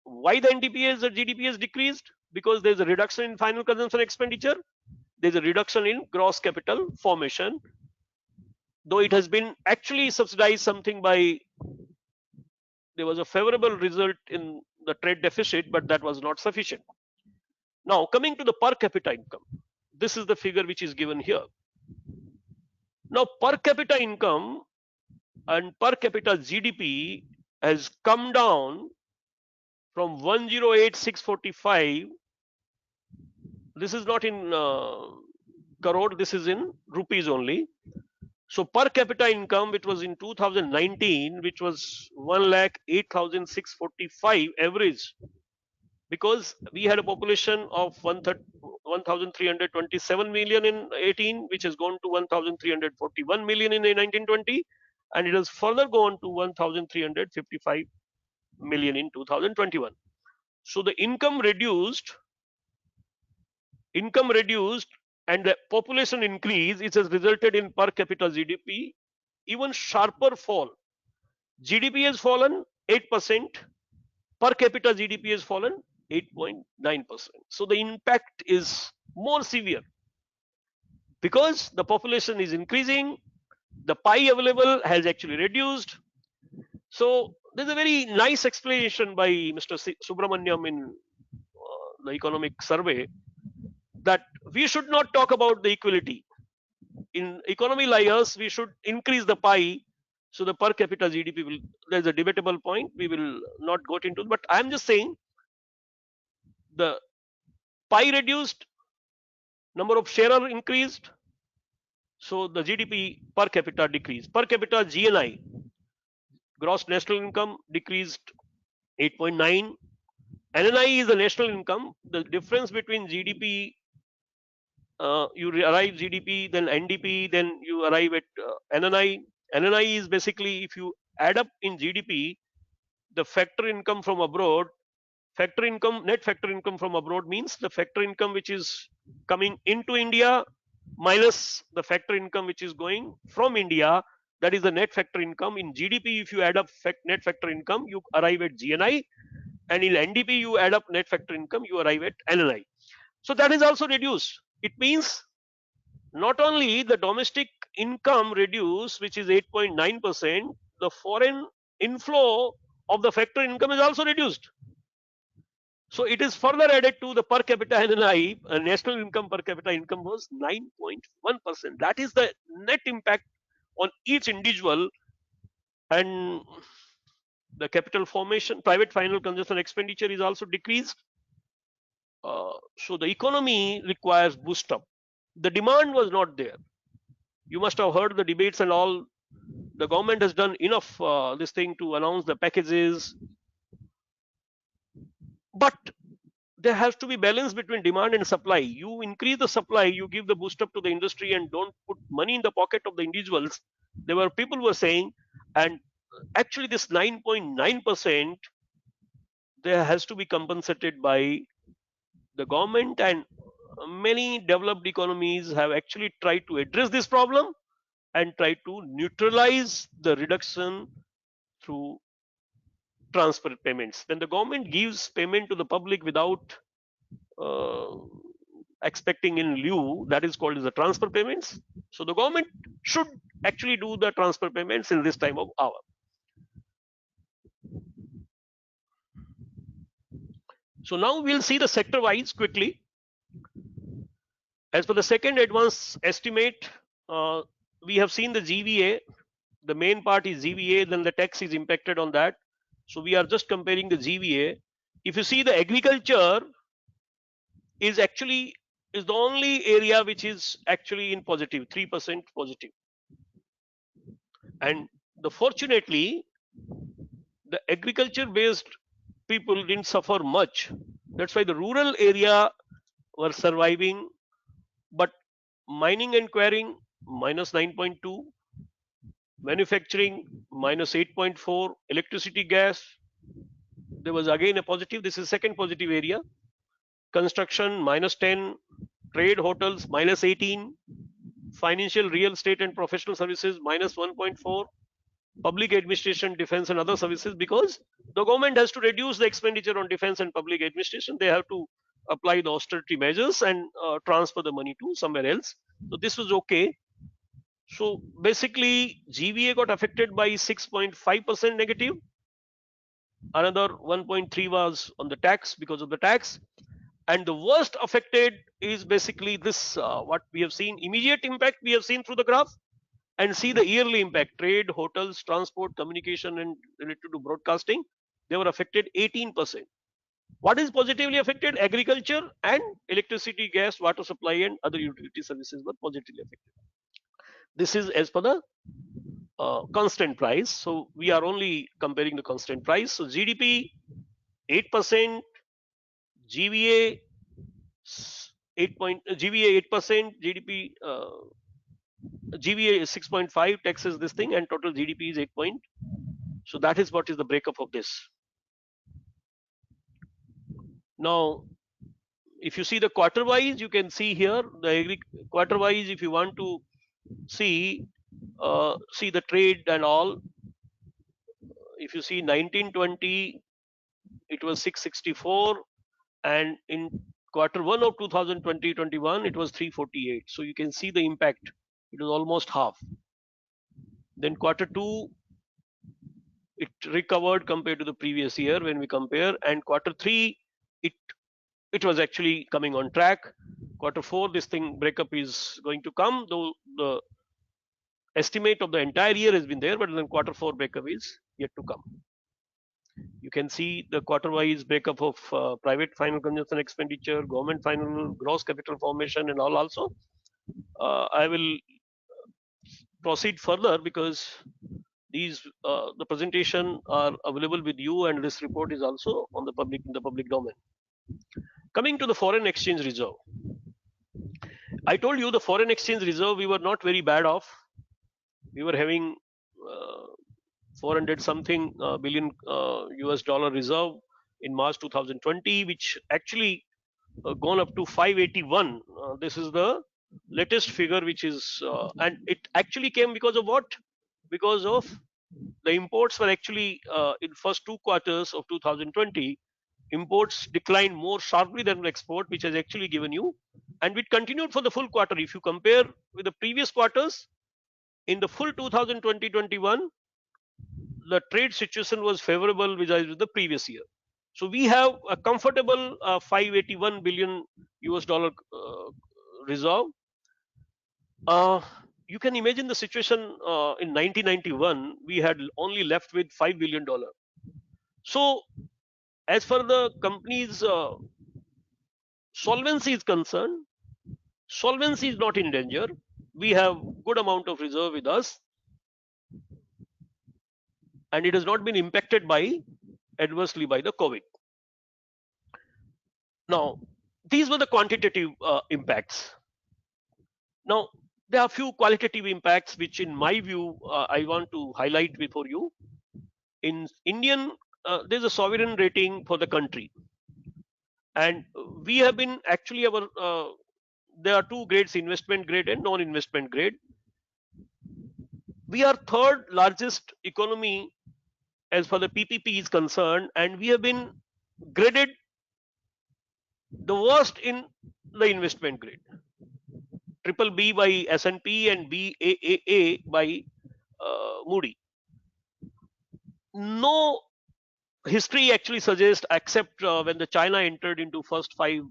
S3: Why the NDP has, the GDP has decreased? Because there's a reduction in final consumption expenditure, there's a reduction in gross capital formation, though it has been actually subsidized something by, there was a favorable result in the trade deficit, but that was not sufficient. Now coming to the per capita income, this is the figure which is given here. Now per capita income and per capita GDP has come down from 108,645. This is not in crore, this is in rupees only. So per capita income, which was in 2019, which was 1,08,645 average, because we had a population of 1,327 million in 18, which has gone to 1,341 million in 1920, and it has further gone to 1,355 million in 2021. So the income reduced and the population increase, it has resulted in per capita GDP even sharper fall. GDP has fallen 8%, per capita GDP has fallen 8.9%. So the impact is more severe because the population is increasing, the pie available has actually reduced. So there's a very nice explanation by Mr. Subramaniam in the economic survey, that we should not talk about the equality. In economy like us, we should increase the pie, so the per capita GDP will, there's a debatable point, we will not go into, but I'm just saying the pie reduced, number of sharer increased, so the GDP per capita decreased. Per capita GNI, gross national income, decreased 8.9. NNI is the national income. The difference between GDP, you arrive GDP, then NDP, then you arrive at NNI. NNI is basically, if you add up in GDP, the factor income from abroad, factor income, net factor income from abroad means the factor income which is coming into India minus the factor income which is going from India, that is the net factor income. In GDP, if you add up net factor income, you arrive at GNI, and in NDP, you add up net factor income, you arrive at NNI. So that is also reduced. It means not only the domestic income reduced, which is 8.9%, the foreign inflow of the factory income is also reduced. So it is further added to the per capita NNI, national income per capita income was 9.1%. That is the net impact on each individual, and the capital formation, private final consumption expenditure is also decreased. So the economy requires boost up. The demand was not there. You must have heard the debates and all. The government has done enough this thing to announce the packages, but there has to be balance between demand and supply. You increase the supply, you give the boost up to the industry, and don't put money in the pocket of the individuals. There were people who were saying, and actually this 9.9% there has to be compensated by the government, and many developed economies have actually tried to address this problem and try to neutralize the reduction through transfer payments. When the government gives payment to the public without uh, expecting in lieu, that is called as the transfer payments. So the government should actually do the transfer payments in this time of hour. So now we'll see the sector wise quickly. As for the second advance estimate, we have seen the GVA. The main part is GVA, then the tax is impacted on that. So we are just comparing the GVA. If you see, the agriculture is the only area which is actually in positive, 3% positive. And fortunately, the agriculture based people didn't suffer much. That's why the rural area were surviving, but mining and quarrying minus 9.2, manufacturing minus 8.4, electricity gas, there was again a positive. This is second positive area. Construction minus 10, trade hotels minus 18, financial, real estate and professional services minus 1.4, public administration, defense and other services, because the government has to reduce the expenditure on defense and public administration. They have to apply the austerity measures and transfer the money to somewhere else. So this was okay. So basically GVA got affected by 6.5% negative. Another 1.3 was on the tax, because of the tax. And the worst affected is basically this, what we have seen, immediate impact we have seen through the graph, and see the yearly impact. Trade, hotels, transport, communication and related to broadcasting, they were affected 18%. What is positively affected? Agriculture and electricity, gas, water supply and other utility services were positively affected. This is as per the constant price. So we are only comparing the constant price. So GDP 8%, GVA 8%, GDP GVA is 6.5, taxes this thing, and total GDP is 8 point. So that is what is the breakup of this. Now, if you see the quarter wise, you can see here the quarter wise. If you want to see the trade and all, if you see 1920, it was 664, and in quarter 1 of 2020-21 it was 348. So you can see the impact, it was almost half. Then quarter 2 it recovered compared to the previous year when we compare, and quarter 3 it was actually coming on track. Quarter 4 this thing breakup is going to come, though the estimate of the entire year has been there, but then quarter 4 breakup is yet to come. You can see the quarter wise breakup of private final consumption expenditure, government final gross capital formation and all also. I will proceed further because these the presentation are available with you, and this report is also on the public domain. Coming to the foreign exchange reserve, I told you the foreign exchange reserve we were not very bad off. We were having 400 something billion US dollar reserve in March 2020, which actually gone up to 581. This is the latest figure, which is and it actually came because of what? Because of the imports were actually in first 2 quarters of 2020, imports declined more sharply than export, which has actually given you, and it continued for the full quarter. If you compare with the previous quarters, in the full 2020-21, the trade situation was favorable with the previous year. So we have a comfortable 581 billion US dollar reserve. You can imagine the situation in 1991, we had only left with $5 billion. So as far the company's solvency is concerned, solvency is not in danger. We have good amount of reserve with us, and it has not been impacted adversely by the COVID. Now, these were the quantitative impacts. Now, there are a few qualitative impacts which, in my view, I want to highlight before you. In Indian, there's a sovereign rating for the country, and we have been actually there are two grades: investment grade and non-investment grade. We are third largest economy as far the PPP is concerned, and we have been graded the worst in the investment grade. Triple B by S&P and Baa by Moody. No history actually suggests, except when the China entered into first five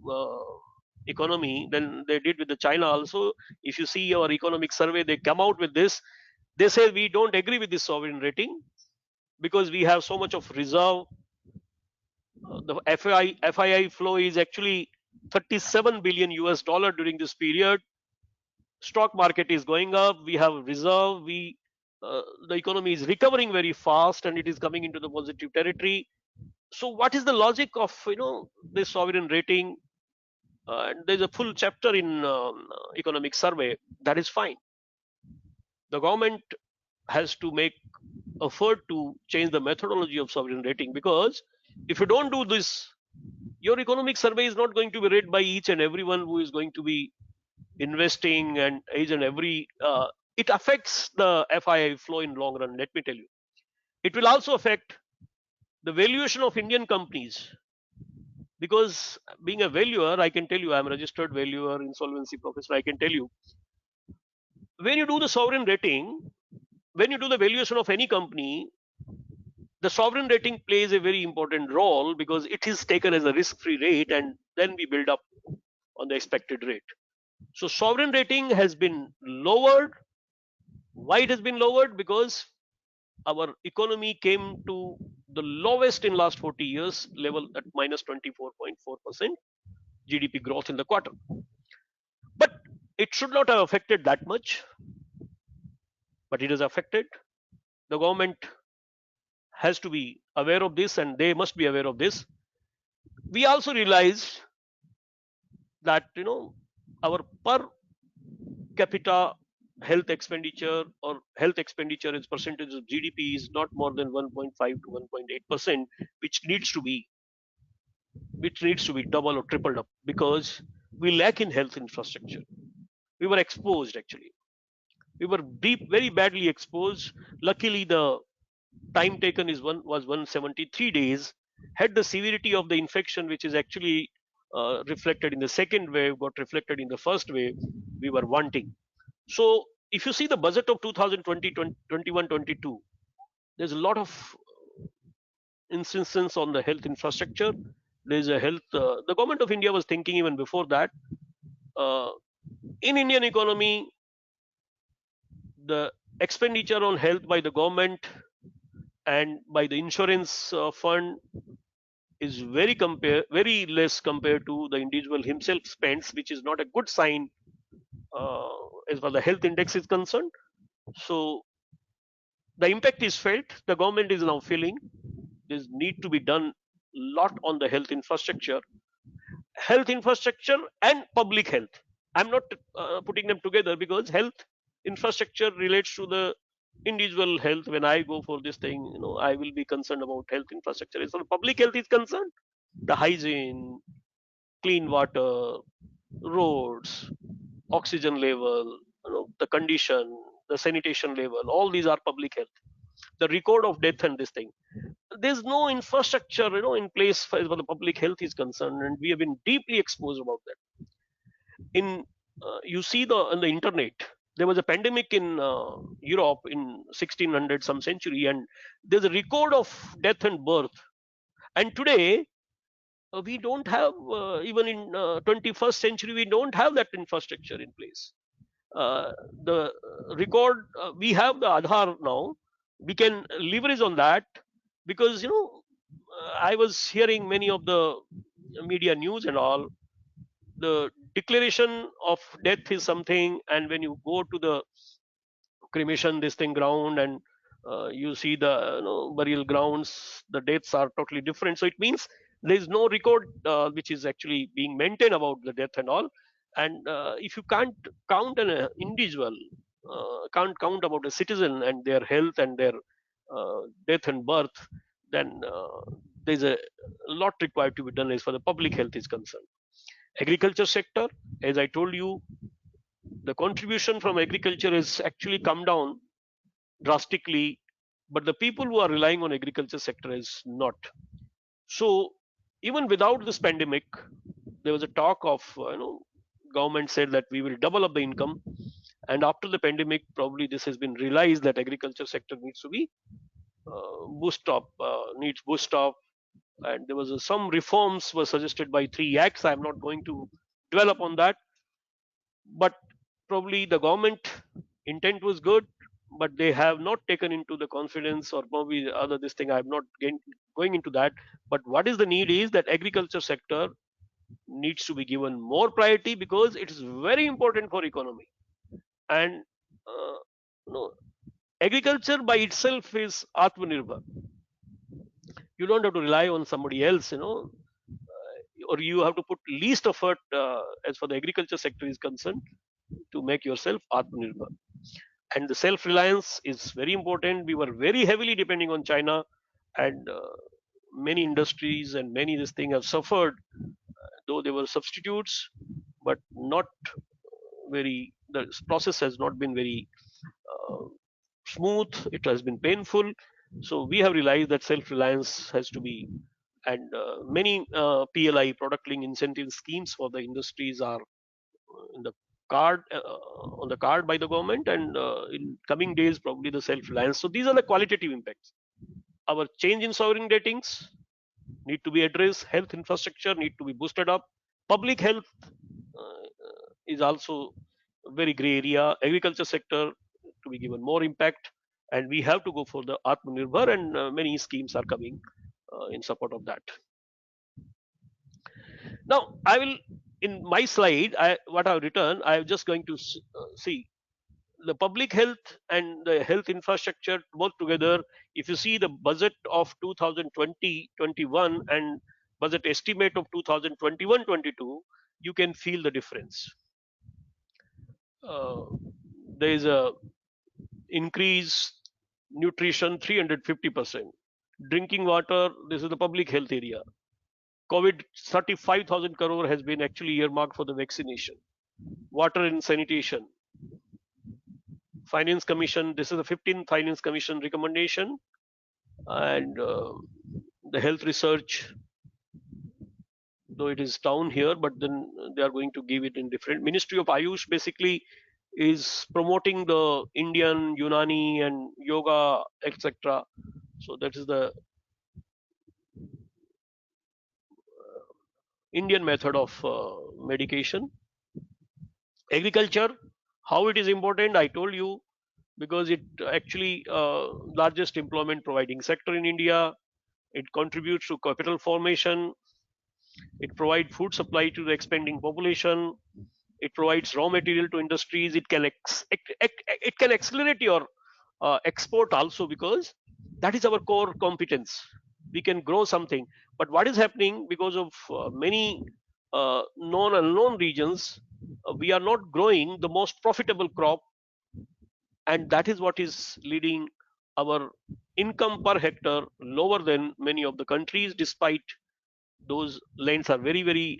S3: economy, then they did with the China also. If you see our economic survey, they come out with this. They say we don't agree with this sovereign rating because we have so much of reserve. The FII flow is actually 37 billion US dollar during this period. Stock market is going up. We have reserve. The economy is recovering very fast, and it is coming into the positive territory. So, what is the logic of this sovereign rating? There's a full chapter in economic survey. That is fine. The government has to make effort to change the methodology of sovereign rating, because if you don't do this, your economic survey is not going to be read by each and everyone who is going to be investing, and each and every it affects the FII flow in long run. Let me tell you, it will also affect the valuation of Indian companies, because being a valuer, I can tell you, I'm a registered valuer, insolvency professor. I can tell you, when you do the sovereign rating, when you do the valuation of any company, the sovereign rating plays a very important role, because it is taken as a risk-free rate, and then we build up on the expected rate. So sovereign rating has been lowered. Why it has been lowered? Because our economy came to the lowest in last 40 years level at minus 24.4% GDP growth in the quarter. But it should not have affected that much, but it has affected. The government has to be aware of this, and they must be aware of this. We also realized that our per capita health expenditure or health expenditure as percentage of GDP is not more than 1.5 to 1.8%, which needs to be double or tripled up, because we lack in health infrastructure. We were exposed, actually. We were very badly exposed. Luckily, the time taken was 173 days. Had the severity of the infection, which is actually reflected in the second wave, got reflected in the first wave, we were wanting. So if you see the budget of 2020, 21, 22, there's a lot of instances on the health infrastructure. There's a health, the government of India was thinking even before that, in Indian economy, the expenditure on health by the government and by the insurance fund is very less compared to the individual himself spends, which is not a good sign as far as the health index is concerned. So the impact is felt. The government is now feeling there's need to be done a lot on the health infrastructure and public health. I'm not putting them together, because health infrastructure relates to the individual health. When I go for this thing, I will be concerned about health infrastructure. As far as public health is concerned, the hygiene, clean water, roads, oxygen level, the condition, the sanitation level, all these are public health. The record of death and this thing. There's no infrastructure, in place as far as the public health is concerned, and we have been deeply exposed about that. You see on the internet, there was a pandemic in Europe in 1600 some century, and there's a record of death and birth. And today we don't have even in 21st century we don't have that infrastructure in place. The record we have the Aadhaar now. We can leverage on that because I was hearing many of the media news and all. The declaration of death is something, and when you go to the cremation this thing ground and you see the burial grounds, the dates are totally different. So it means there is no record which is actually being maintained about the death and all. And if you can't count an individual, can't count about a citizen and their health and their death and birth, then there's a lot required to be done as far as the public health is concerned. Agriculture sector, as I told you, the contribution from agriculture has actually come down drastically, but the people who are relying on agriculture sector is not. So even without this pandemic, there was a talk of government said that we will double up the income, and after the pandemic probably this has been realized that agriculture sector needs to be needs boost up, and there was some reforms were suggested by 3 acts. I'm not going to dwell upon that, but probably the government intent was good, but they have not taken into the confidence, or probably other this thing. I'm not going into that, but what is the need is that agriculture sector needs to be given more priority because it is very important for economy. And agriculture by itself is Atmanirbhar. You don't have to rely on somebody else, or you have to put least effort as for the agriculture sector is concerned to make yourself Atmanirbhar. And the self-reliance is very important. We were very heavily depending on China, and many industries and many this thing have suffered, though they were substitutes, but not very. The process has not been very smooth. It has been painful. So we have realized that self-reliance has to be, and many PLI product link incentive schemes for the industries are in the card on the card by the government, and in coming days probably the self-reliance. So these are the qualitative impacts. Our change in sovereign ratings need to be addressed. Health infrastructure need to be boosted up. Public health is also a very gray area. Agriculture sector to be given more impact, and we have to go for the Atmanirbhar, and many schemes are coming in support of that. Now I will, in my slide, what I've written, I'm just going to see the public health and the health infrastructure both together. If you see the budget of 2020-21 and budget estimate of 2021-22, you can feel the difference. There is a increase nutrition 350%. Drinking water, this is the public health area. COVID 35,000 crore has been actually earmarked for the vaccination. Water and sanitation. Finance Commission, this is the 15th Finance Commission recommendation, and the health research, though it is down here, but then they are going to give it in different. Ministry of Ayush basically is promoting the Indian, Unani and yoga, etc. So that is the Indian method of medication. Agriculture, how it is important, I told you, because it actually largest employment providing sector in India. It contributes to capital formation. It provides food supply to the expanding population. It provides raw material to industries. It can it can accelerate your export also, because that is our core competence. We can grow something, but what is happening because of many known and unknown regions, we are not growing the most profitable crop, and that is what is leading our income per hectare lower than many of the countries, despite those lands are very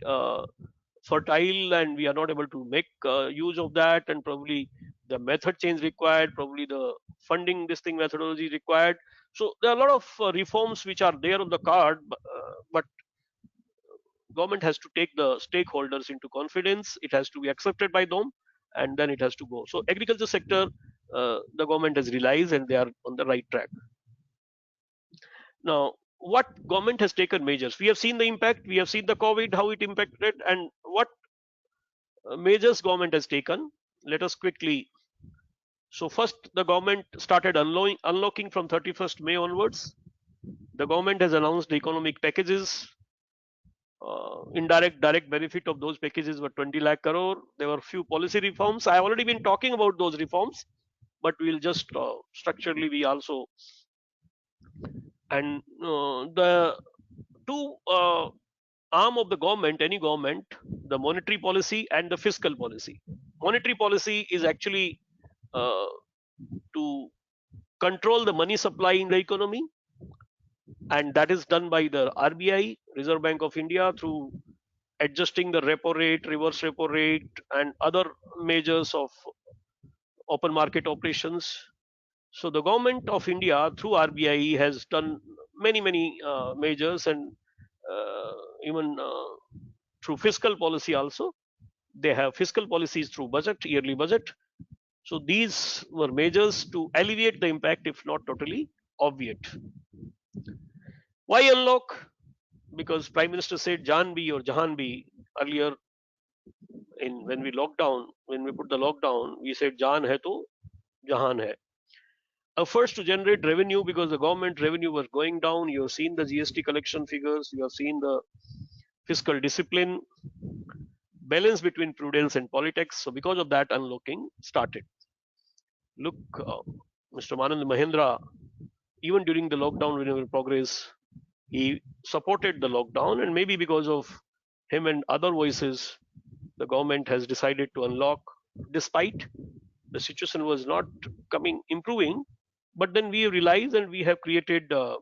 S3: fertile, and we are not able to make use of that, and probably the method change required, probably the funding this thing methodology required. So there are a lot of reforms which are there on the card, but government has to take the stakeholders into confidence. It has to be accepted by them, and then it has to go. So agriculture sector, the government has realized and they are on the right track. Now, what government has taken measures? We have seen the impact. We have seen the COVID, how it impacted, and what measures government has taken. Let us quickly. So first, the government started unlocking from 31st May onwards. The government has announced the economic packages. Indirect direct benefit of those packages were 20 lakh crore. There were few policy reforms. I have already been talking about those reforms, but we'll just structurally we also, and the two arm of the government, any government, the monetary policy and the fiscal policy. Monetary policy is actually to control the money supply in the economy, and that is done by the RBI, Reserve Bank of India, through adjusting the repo rate, reverse repo rate, and other measures of open market operations. So the government of India through RBI has done many measures, and even through fiscal policy also. They have fiscal policies through budget, yearly budget. So these were measures to alleviate the impact, if not totally obviate. Why unlock? Because Prime Minister said Janbi or Jahanbi earlier when we locked down, when we put the lockdown, we said Jaan hai to Jahan hai. First to generate revenue, because the government revenue was going down. You have seen the GST collection figures, you have seen the fiscal discipline, balance between prudence and politics. So because of that, unlocking started. Look, Mr. Manand Mahendra, even during the lockdown, when we were in progress, he supported the lockdown, and maybe because of him and other voices, the government has decided to unlock, despite the situation was not improving. But then we realized and we have created the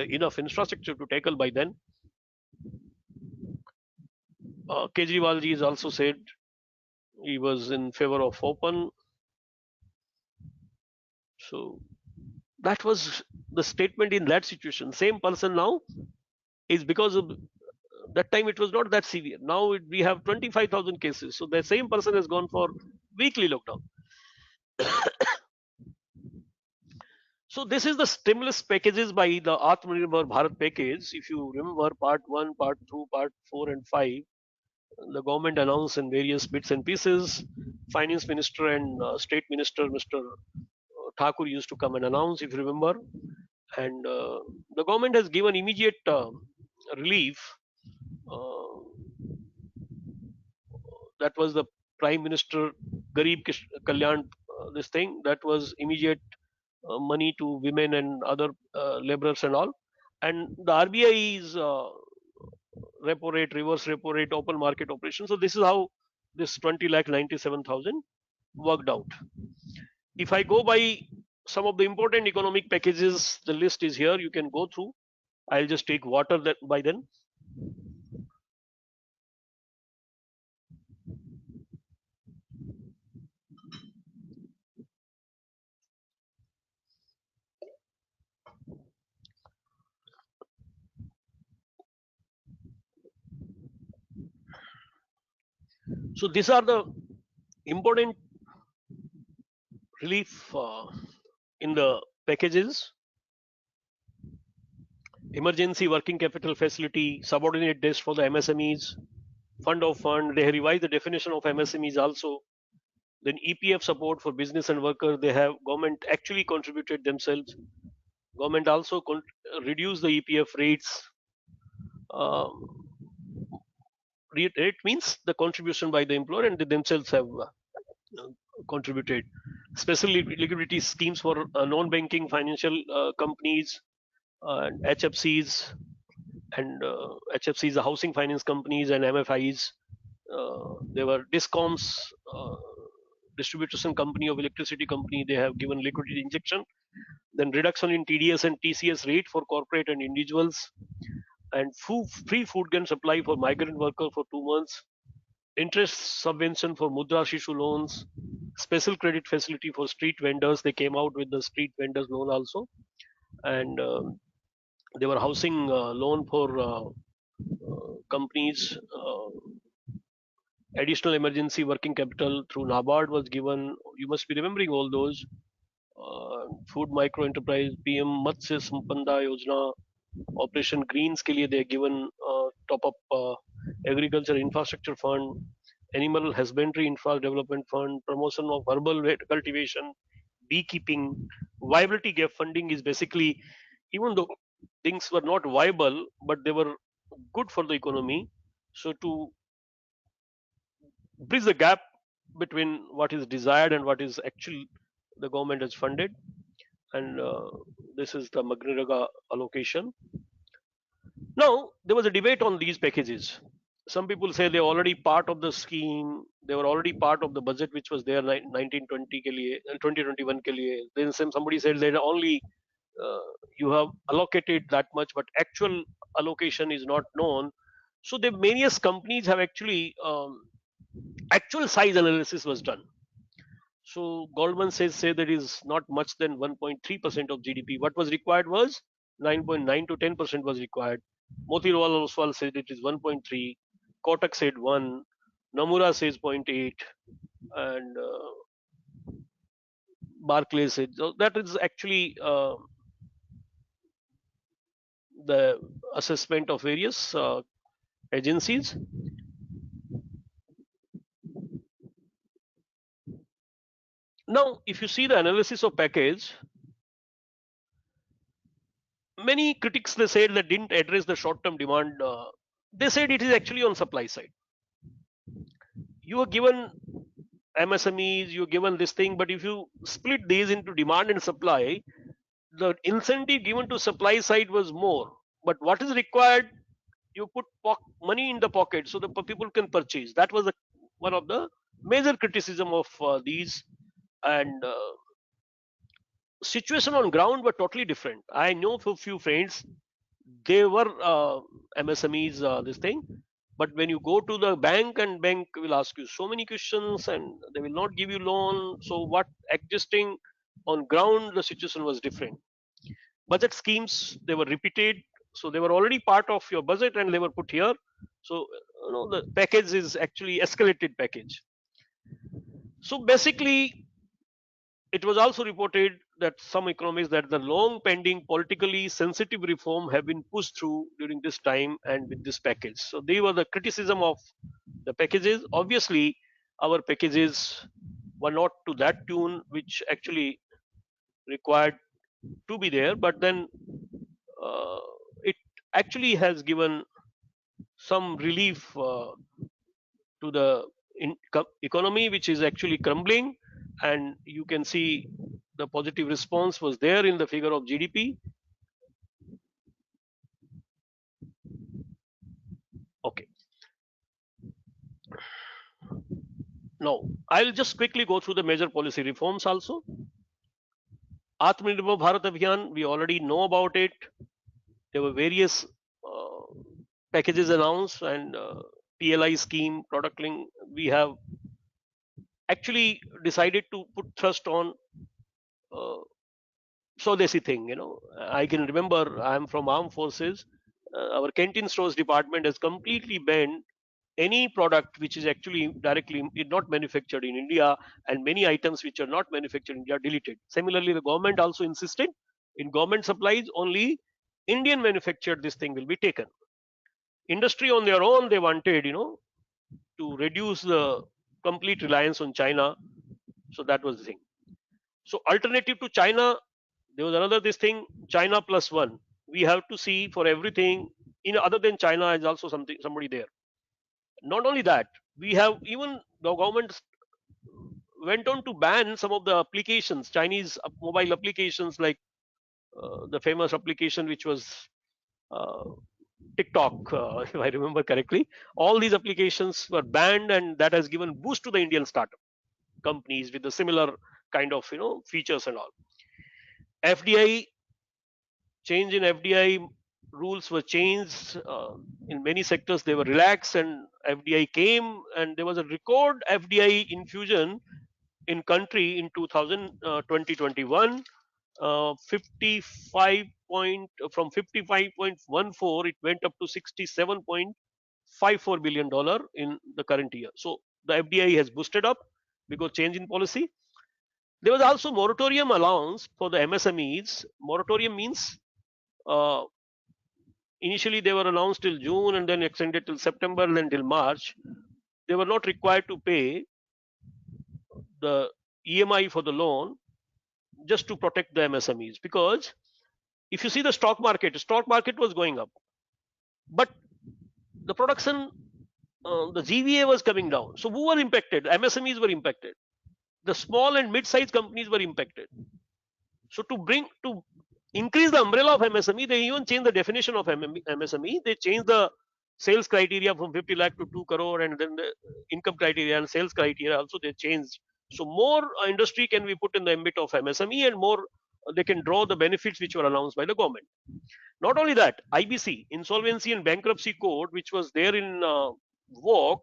S3: enough infrastructure to tackle by then. Kejriwal ji has also said he was in favor of open. So that was the statement in that situation. Same person now is, because of that time it was not that severe. Now we have 25,000 cases. So the same person has gone for weekly lockdown. So this is the stimulus packages by the Atmanirbhar Bharat package. If you remember part 1, part 2, part 4 and 5, the government announced in various bits and pieces. Finance Minister and State Minister Mr. Thakur used to come and announce, if you remember. And the government has given immediate relief. That was the Prime Minister Garib Kalyan, this thing, that was immediate money to women and other laborers and all. And the RBI's repo rate, reverse repo rate, open market operation. So this is how this 20,97,000 worked out. If I go by some of the important economic packages, the list is here. You can go through. I'll just take water that by then. So these are the important relief in the packages. Emergency working capital facility, subordinate debt for the MSMEs, fund of fund. They have revised the definition of MSMEs also. Then EPF support for business and workers. They have government actually contributed themselves. Government also reduced the EPF rates. Rate means the contribution by the employer, and they themselves have contributed. Special liquidity schemes for non-banking financial companies and HFCs, and HFCs, the housing finance companies, and MFIs. There were DISCOMs, distribution company of electricity company. They have given liquidity injection. Then reduction in TDS and TCS rate for corporate and individuals, and free food gun supply for migrant workers for 2 months. Interest subvention for Mudra Shishu loans, special credit facility for street vendors. They came out with the street vendors loan also, and they were housing loan for companies, Additional emergency working capital through NABARD was given. You must be remembering all those. Food micro enterprise, PM Matsya Sampada Yojana, Operation Greens के लिए they are given top up agriculture infrastructure fund, animal husbandry infra development fund, promotion of herbal cultivation, beekeeping. Viability gap funding is basically, even though things were not viable, but they were good for the economy. So to bridge the gap between what is desired and what is actually the government has funded, and this is the MGNREGA allocation. Now there was a debate on these packages. Some people say they're already part of the scheme. They were already part of the budget which was there 1920 ke liye, 2021 ke liye. Then somebody said that only you have allocated that much, but actual allocation is not known. So the various companies have actually actual size analysis was done. So Goldman says say that is not much than 1.3% of GDP. What was required was 9.9 to 10% was required. Motilal Oswal said it is 1.3. Kotak said 1. Nomura says 0.8, and Barclays said so. That is actually the assessment of various agencies. Now, if you see the analysis of package, many critics they said that didn't address the short-term demand. They said it is actually on supply side. You are given MSMEs, you are given this thing, but if you split these into demand and supply, the incentive given to supply side was more. But what is required? You put money in the pocket so the people can purchase. That was one of the major criticism of these, and situation on ground were totally different. I know for few friends, they were MSMEs, this thing, but when you go to the bank and bank will ask you so many questions and they will not give you loan. So what existing on ground, the situation was different. Budget schemes, they were repeated, so they were already part of your budget and they were put here. So the package is actually escalated package. So basically it was also reported that some economists that the long pending politically sensitive reform have been pushed through during this time and with this package. So they were the criticism of the packages. Obviously our packages were not to that tune which actually required to be there, but then it actually has given some relief to the economy which is actually crumbling, and you can see the positive response was there in the figure of GDP. Okay. Now I'll just quickly go through the major policy reforms also. Atmanirbhar Bharat Abhiyan, we already know about it. There were various packages announced, and PLI scheme, product link. We have actually decided to put thrust on Swadesi thing. I can remember I'm from armed forces. Our canteen stores department has completely banned any product which is actually directly not manufactured in India, and many items which are not manufactured in India deleted. Similarly, the government also insisted in government supplies only Indian manufactured this thing will be taken. Industry on their own, they wanted to reduce the complete reliance on China. So that was the thing. So alternative to China, there was another this thing, China plus one. We have to see for everything in other than China is also somebody there. Not only that, we have even the government went on to ban some of the applications, Chinese mobile applications, like the famous application which was TikTok, if I remember correctly. All these applications were banned, and that has given boost to the Indian startup companies with the similar kind of features and all. FDI, change in FDI rules were changed in many sectors. They were relaxed, and FDI came, and there was a record FDI infusion in country in 2021. 55 point from 55.14 it went up to 67.5 $54 billion in the current year. So the FDI has boosted up because change in policy. There was also moratorium allowance for the MSMEs. Moratorium means initially they were announced till June and then extended till September and then till March. They were not required to pay the EMI for the loan just to protect the MSMEs, because if you see the stock market was going up, but the production, the GVA was coming down. So who were impacted? MSMEs were impacted. The small and mid-sized companies were impacted. So to increase the umbrella of MSME, they even changed the definition of MSME. They changed the sales criteria from 50 lakh to 2 crore, and then the income criteria and sales criteria also they changed. So more industry can be put in the ambit of MSME, and more they can draw the benefits which were announced by the government. Not only that, IBC, Insolvency and Bankruptcy Code, which was there in vogue.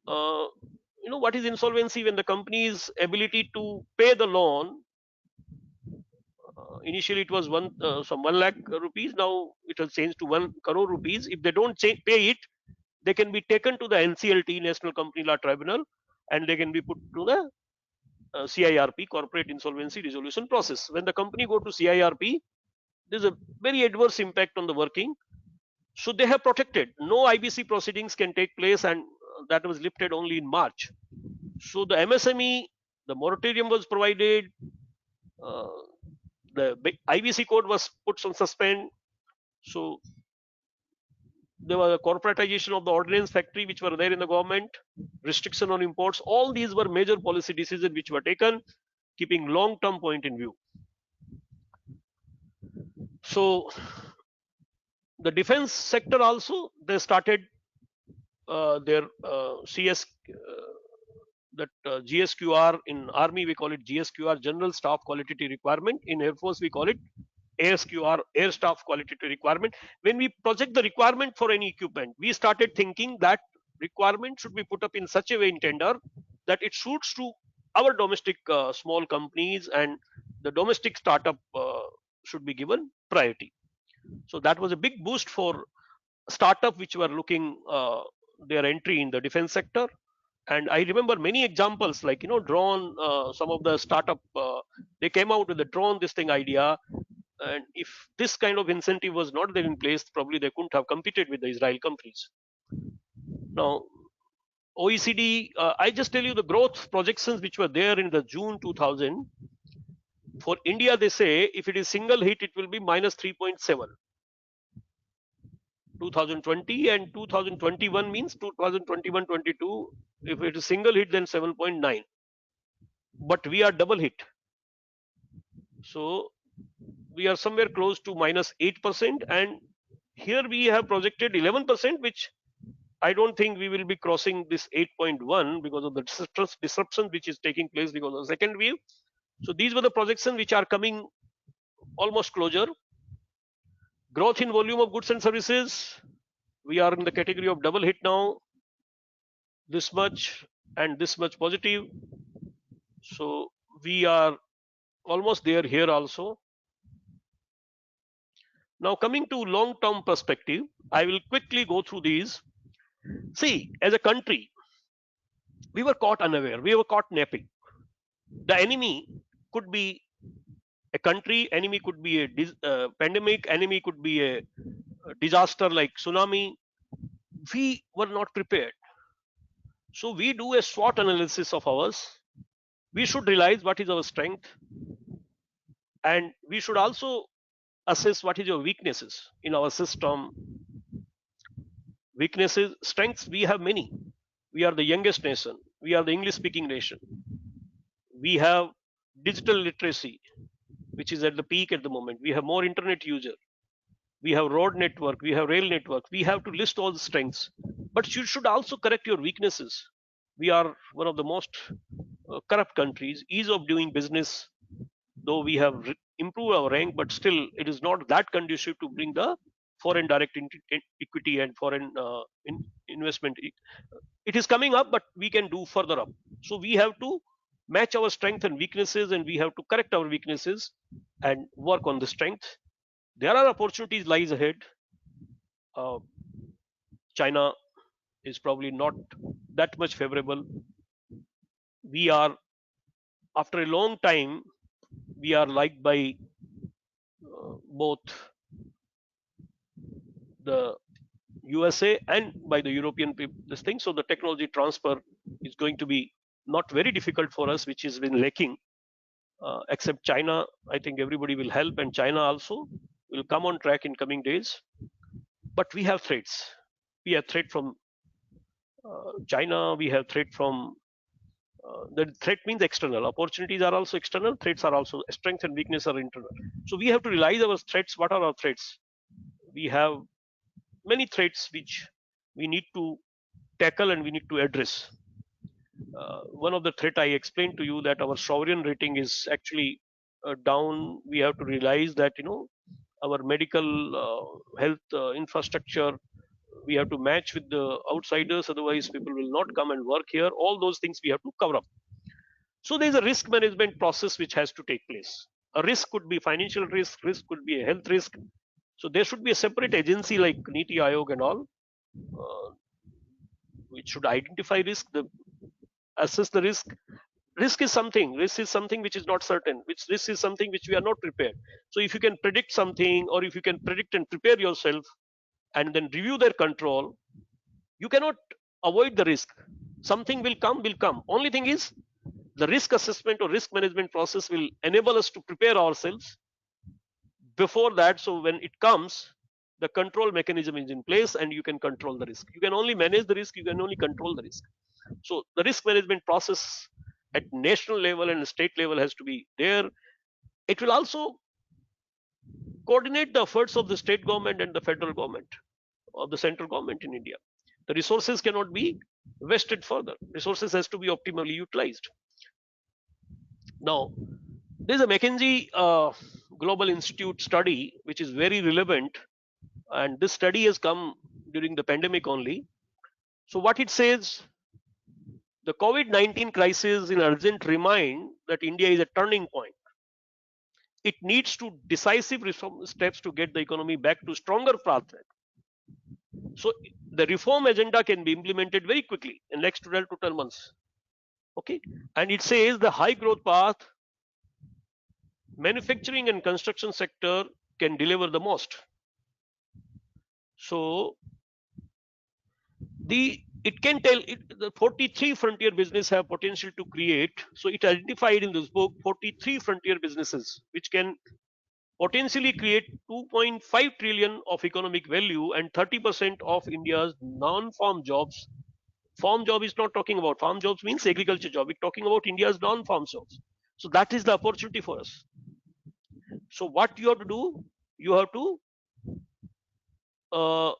S3: What is insolvency? When the company's ability to pay the loan, initially it was 1 lakh rupees. Now it has changed to 1 crore rupees. If they don't pay it, they can be taken to the NCLT, National Company Law Tribunal, and they can be put to the CIRP, Corporate Insolvency Resolution Process. When the company go to CIRP, there's a very adverse impact on the working. So they have protected. No IBC proceedings can take place, and that was lifted only in March. So the MSME, the moratorium was provided. The IBC code was put on suspend. So there was a corporatization of the ordnance factory which were there in the government, restriction on imports. All these were major policy decisions which were taken, keeping long-term point in view. So the defense sector also, they started their GSQR. In Army we call it GSQR, General Staff Quality Requirement. In Air Force we call it ASQR, Air Staff Quality Requirement. When we project the requirement for any equipment, we started thinking that requirement should be put up in such a way in tender that it suits to our domestic small companies, and the domestic startup should be given priority. So that was a big boost for startup which were looking their entry in the defense sector. And I remember many examples like drone. Some of the startup they came out with the drone idea, and if this kind of incentive was not there in place, probably they couldn't have competed with the Israel companies. Now OECD, I just tell you the growth projections which were there in the June 2000. For India, they say if it is single hit, it will be minus 3.7. 2020 and 2021 means 2021-22. If it is single hit, then 7.9. But we are double hit. So we are somewhere close to minus 8. And here we have projected 11%, which I don't think we will be crossing this 8.1 because of the disruption which is taking place because of the second wave. So these were the projections which are coming almost closure. Growth in volume of goods and services, we are in the category of double hit now. This much and this much positive. So we are almost there here also. Now coming to long-term perspective, I will quickly go through these. See, as a country, we were caught unaware. We were caught napping. The enemy could be a country, enemy could be a pandemic, enemy could be a disaster like tsunami. We were not prepared. So we do a SWOT analysis of ours. We should realize what is our strength, and we should also assess what is your weaknesses in our system. Weaknesses, strengths, we have many. We are the youngest nation. We are the English speaking nation. We have digital literacy, which is at the peak at the moment. We have more internet user. We have road network. We have rail network. We have to list all the strengths, but you should also correct your weaknesses. We are one of the most corrupt countries. Ease of doing business, though we have improved our rank, but still it is not that conducive to bring the foreign direct equity and foreign investment. It is coming up, but we can do further up. So we have to match our strength and weaknesses, and we have to correct our weaknesses and work on the strength. There are opportunities lies ahead. China is probably not that much favorable. We are, after a long time, we are liked by both the USA and by the European people. This thing, so the technology transfer is going to be not very difficult for us, which has been lacking. Except China, I think everybody will help, and China also will come on track in coming days. But we have threats. We have threat from China. We have threat from the threat means external. Opportunities are also external. Threats are also strength and weakness are internal. So we have to realize our threats. What are our threats? We have many threats which we need to tackle and we need to address. One of the threat I explained to you that our sovereign rating is actually down. We have to realize that our medical health infrastructure, we have to match with the outsiders, otherwise people will not come and work here. All those things we have to cover up. So there is a risk management process which has to take place. A risk could be financial risk could be a health risk. So there should be a separate agency like Niti Aayog and all, which should identify risk, assess the risk. Risk is something which is not certain, which risk is something which we are not prepared. So if you can predict something, or if you can predict and prepare yourself and then review their control, you cannot avoid the risk. Something will come. Only thing is, the risk assessment or risk management process will enable us to prepare ourselves before that. So when it comes, the control mechanism is in place and you can control the risk. You can only manage the risk, you can only control the risk. So the risk management process at national level and state level has to be there. It will also coordinate the efforts of the state government and the federal government, of the central government in India. The resources cannot be wasted further. Resources has to be optimally utilized. Now, there's a McKinsey Global Institute study which is very relevant, and this study has come during the pandemic only. So what it says, the COVID-19 crisis in urgent remind that India is a turning point. It needs to decisive steps to get the economy back to stronger path. So the reform agenda can be implemented very quickly in next 12 to 12 months. Okay, and it says the high growth path, manufacturing and construction sector can deliver the most. So it can tell the 43 frontier business have potential to create. So it identified in this book 43 frontier businesses which can potentially create 2.5 trillion of economic value and 30% of India's non-farm jobs. Farm job is not talking about farm jobs, means agriculture job. We're talking about India's non-farm jobs. So that is the opportunity for us. So what you have to do, you have to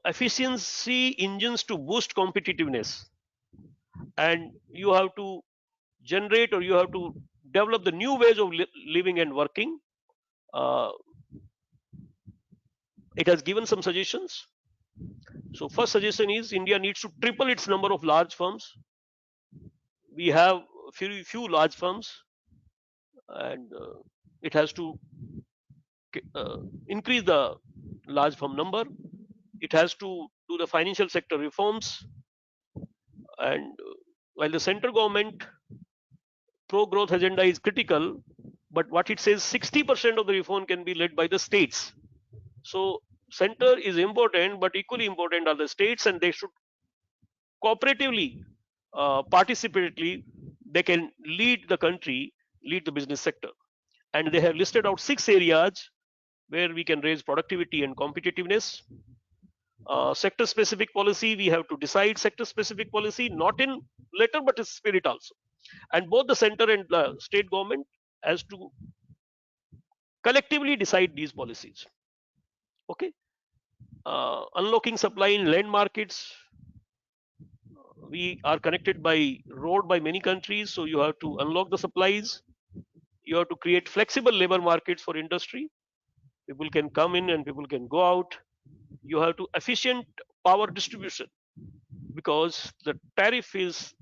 S3: efficiency engines to boost competitiveness, and you have to generate, or you have to develop the new ways of living and working. It has given some suggestions. So first suggestion is India needs to triple its number of large firms. We have few large firms, and it has to increase the large firm number. It has to do the financial sector reforms, and while the central government pro-growth agenda is critical, but what it says 60% of the reform can be led by the states. So center is important, but equally important are the states, and they should cooperatively, participatively, they can lead the country, lead the business sector. And they have listed out 6 areas where we can raise productivity and competitiveness. Sector specific policy, we have to decide sector specific policy, not in letter but in spirit also. And both the center and the state government has to collectively decide these policies. Okay. Unlocking supply in land markets. We are connected by road by many countries, so you have to unlock the supplies. You have to create flexible labor markets for industry. People can come in and people can go out. You have to efficient power distribution, because the tariff is,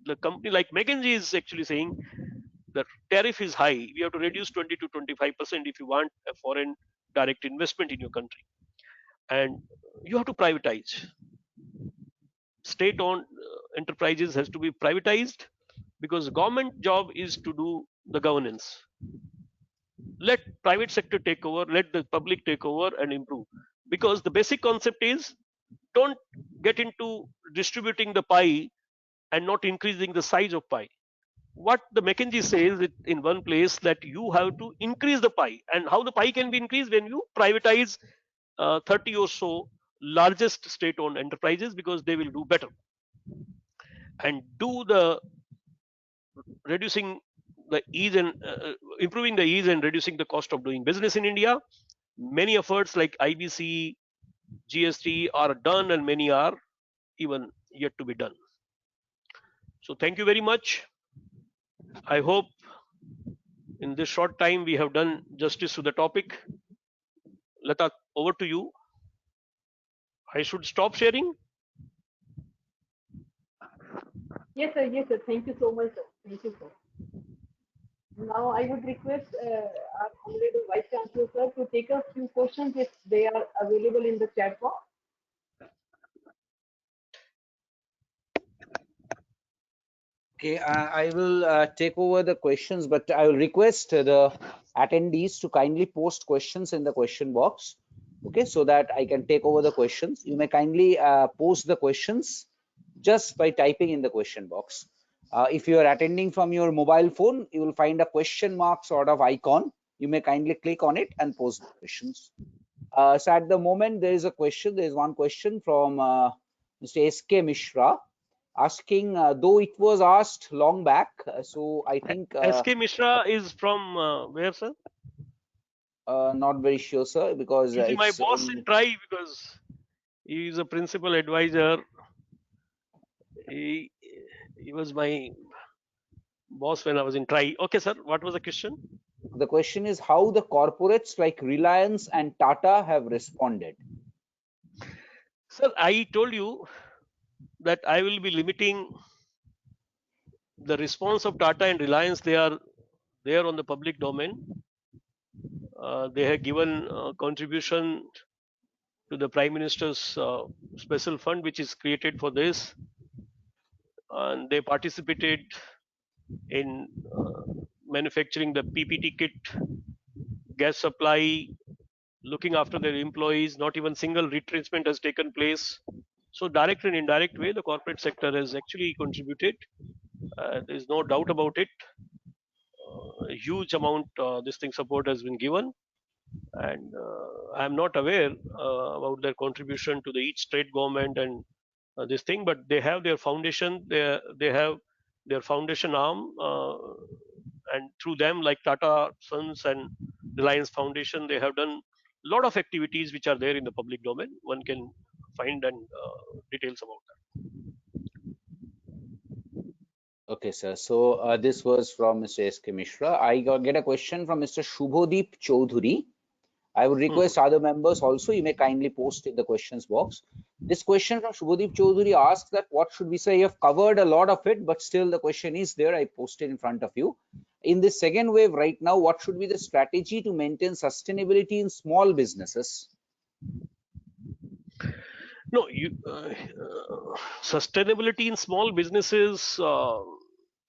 S3: the company like McKinsey is actually saying the tariff is high. We have to reduce 20 to 25% if you want a foreign direct investment in your country. And you have to privatize. state-owned enterprises has to be privatized, because government job is to do the governance. Let private sector take over, let the public take over and improve, because the basic concept is, don't get into distributing the pie and not increasing the size of pie. What the McKinsey says it in one place, that you have to increase the pie, and how the pie can be increased, when you privatize 30 or so largest state-owned enterprises, because they will do better and do the reducing the ease and improving the ease and reducing the cost of doing business in India. Many efforts like IBC, GST are done, and many are even yet to be done. So thank you very much. I hope in this short time we have done justice to the topic. Lata, over to you. I should stop sharing.
S1: Yes, sir. Yes, sir. Thank you so much, sir. Thank you, sir. Now, I would request our Honorable Vice Chancellor, sir, to take a few questions if they are available in the chat box.
S2: Okay, I will take over the questions, but I will request the attendees to kindly post questions in the question box. Okay, so that I can take over the questions. You may kindly post the questions just by typing in the question box. If you are attending from your mobile phone, you will find a question mark sort of icon. You may kindly click on it and post the questions. So at the moment, there is a question. There is one question from Mr. S.K. Mishra, asking, though it was asked long back, so I think
S3: SK Mishra is from where, sir?
S2: not very sure, sir, because
S3: Is he my
S2: it's
S3: boss in TRI? Because he is a principal advisor. He was my boss when I was in TRI. Okay, sir. What was the question?
S2: the question is how the corporates like Reliance and Tata have responded.
S3: Sir, I told you that I will be limiting the response of Tata and Reliance. They are there on the public domain. They have given contribution to the Prime Minister's special fund, which is created for this, and they participated in manufacturing the PPT kit, gas supply, looking after their employees. Not even single retrenchment has taken place. So direct and indirect way, the corporate sector has actually contributed. There is no doubt about it. A huge amount this thing support has been given, and I am not aware about their contribution to the each state government and this thing, but they have their foundation. They have their foundation arm, and through them, like Tata Sons and Reliance Foundation, they have done a lot of activities which are there in the public domain. One can find and details about that.
S2: Okay, sir. So this was from Mr. S.K. Mishra. I get a question from Mr. Shubhodeep Choudhury. I would request other members also, you may kindly post in the questions box. This question from Shubhodeep Choudhury asks that what should we say? You have covered a lot of it, but still the question is there. I posted in front of you. In this second wave right now, what should be the strategy to maintain sustainability in small businesses?
S3: No, sustainability in small businesses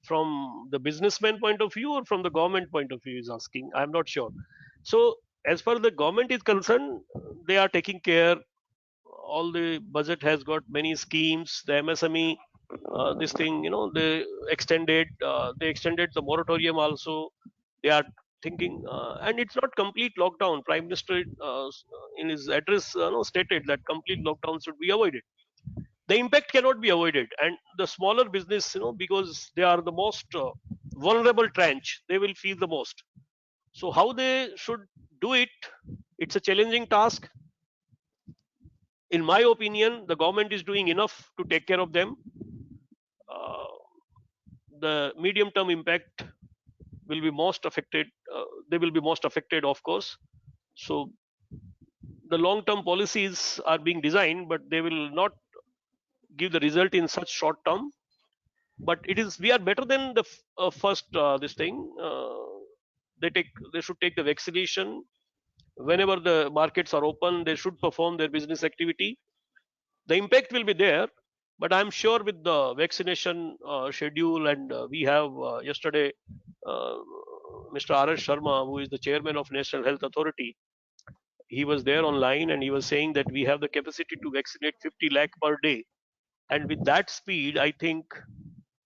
S3: from the businessman point of view or from the government point of view is asking. I'm not sure. So as far as the government is concerned, they are taking care. All the budget has got many schemes. The MSME, this thing, they extended the moratorium also. They are thinking, and it's not complete lockdown. Prime Minister in his address stated that complete lockdown should be avoided. The impact cannot be avoided, and the smaller business, because they are the most vulnerable tranche, they will feel the most. So how they should do it, it's a challenging task. In my opinion, the government is doing enough to take care of them. The medium term impact will be most affected. They will be most affected, of course. So the long term policies are being designed, but they will not give the result in such short term. But we are better than the first this thing. They should take the vaccination. Whenever the markets are open, they should perform their business activity. The impact will be there, But I'm sure with the vaccination schedule, and we have yesterday uh, Mr. R.S. Sharma, who is the chairman of National Health Authority, he was there online and he was saying that we have the capacity to vaccinate 50 lakh per day. And with that speed, I think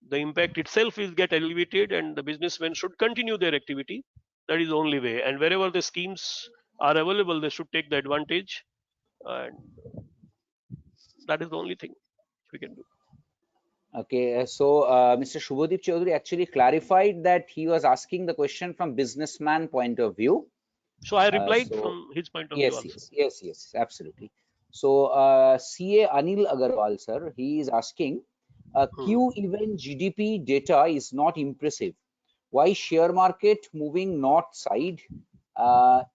S3: the impact itself will get elevated and the businessmen should continue their activity. That is the only way. And wherever the schemes are available, they should take the advantage. And that is the only thing we can do.
S2: Okay, so Mr. Shubhadeep Chaudhary actually clarified that he was asking the question from businessman point of view.
S3: So I replied
S2: So
S3: from his point of view
S2: yes,
S3: also.
S2: yes, absolutely. So CA Anil Agarwal, sir, he is asking, Q even GDP data is not impressive. Why share market moving north side?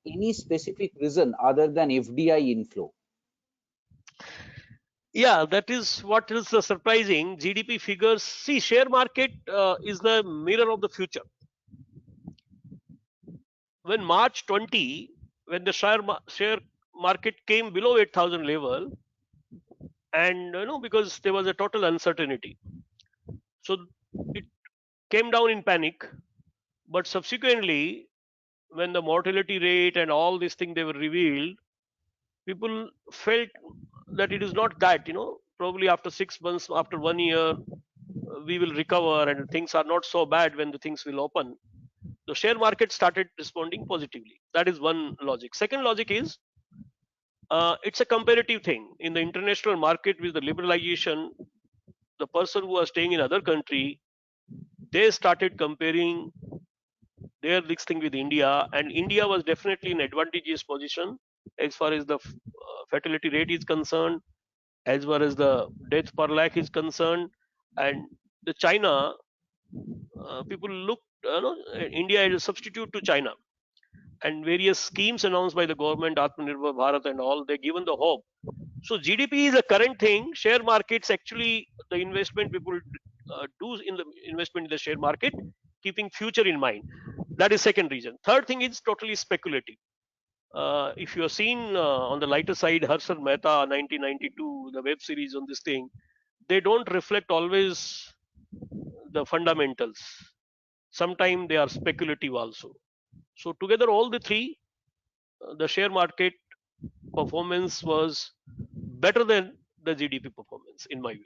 S2: Any specific reason other than FDI inflow?
S3: Yeah, that is what is surprising. GDP figures. See, share market is the mirror of the future. When March 20, when the share market came below 8,000 level, and because there was a total uncertainty, so it came down in panic. But subsequently, when the mortality rate and all these things they were revealed, people felt that it is not that. Probably after 6 months, after 1 year, we will recover and things are not so bad when the things will open. The share market started responding positively. That is one logic. Second logic is it's a comparative thing. In the international market with the liberalization, the person who was staying in other country, they started comparing their listing with India, and India was definitely in advantageous position as far as the fatality rate is concerned, as far as the death per lakh is concerned, and the China people look India as a substitute to China, and various schemes announced by the government, Atmanirbhar Bharat and all, they're given the hope. So GDP is a current thing. Share markets actually the investment people do in the investment in the share market, keeping future in mind. That is second reason. Third thing is totally speculative. If you have seen on the lighter side, Harshad Mehta 1992, the web series on this thing, they don't reflect always the fundamentals. Sometimes they are speculative also. So together, all the three, the share market performance was better than the GDP performance, in my view.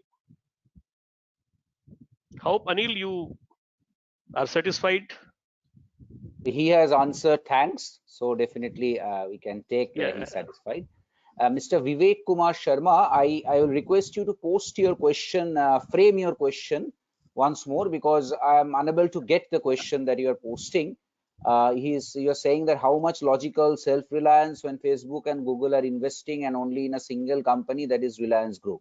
S3: Hope Anil, you are satisfied.
S2: He has answered thanks. So definitely we can take
S3: Yeah.
S2: he's satisfied. Mr. Vivek Kumar Sharma, I will request you to post your question, frame your question once more because I am unable to get the question that you are posting. You're saying that how much logical self-reliance when Facebook and Google are investing and only in a single company, that is Reliance Group.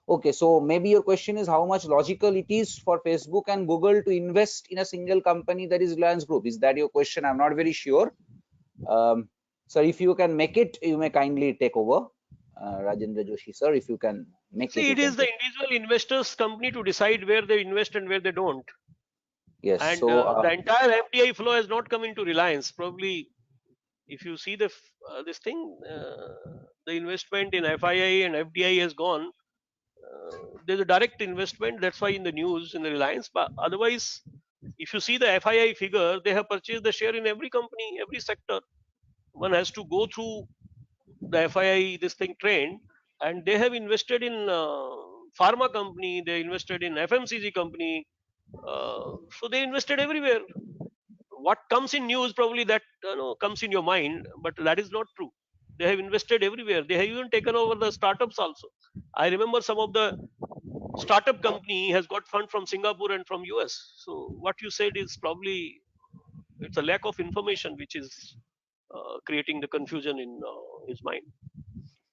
S2: Okay, so maybe your question is how much logical it is for Facebook and Google to invest in a single company that is Reliance Group. Is that your question? I'm not very sure. Sir, if you can make it, you may kindly take over. Rajendra Joshi, sir, if you can make it,
S3: See,
S2: you
S3: it
S2: can
S3: is the
S2: take.
S3: individual investors' company to decide where they invest and where they don't.
S2: Yes,
S3: And
S2: so
S3: the entire FDI flow has not come into Reliance. Probably, if you see this thing, the investment in FII and FDI has gone. There's a direct investment. That's why in the news in the Reliance. But otherwise, if you see the FII figure, they have purchased the share in every company, every sector. One has to go through the FII this thing trend, and they have invested in pharma company. They invested in FMCG company. So they invested everywhere. What comes in news probably that comes in your mind, but that is not true. They have invested everywhere. They have even taken over the startups also. I remember some of the startup company has got fund from Singapore and from US. So what you said is probably it's a lack of information which is creating the confusion in his mind.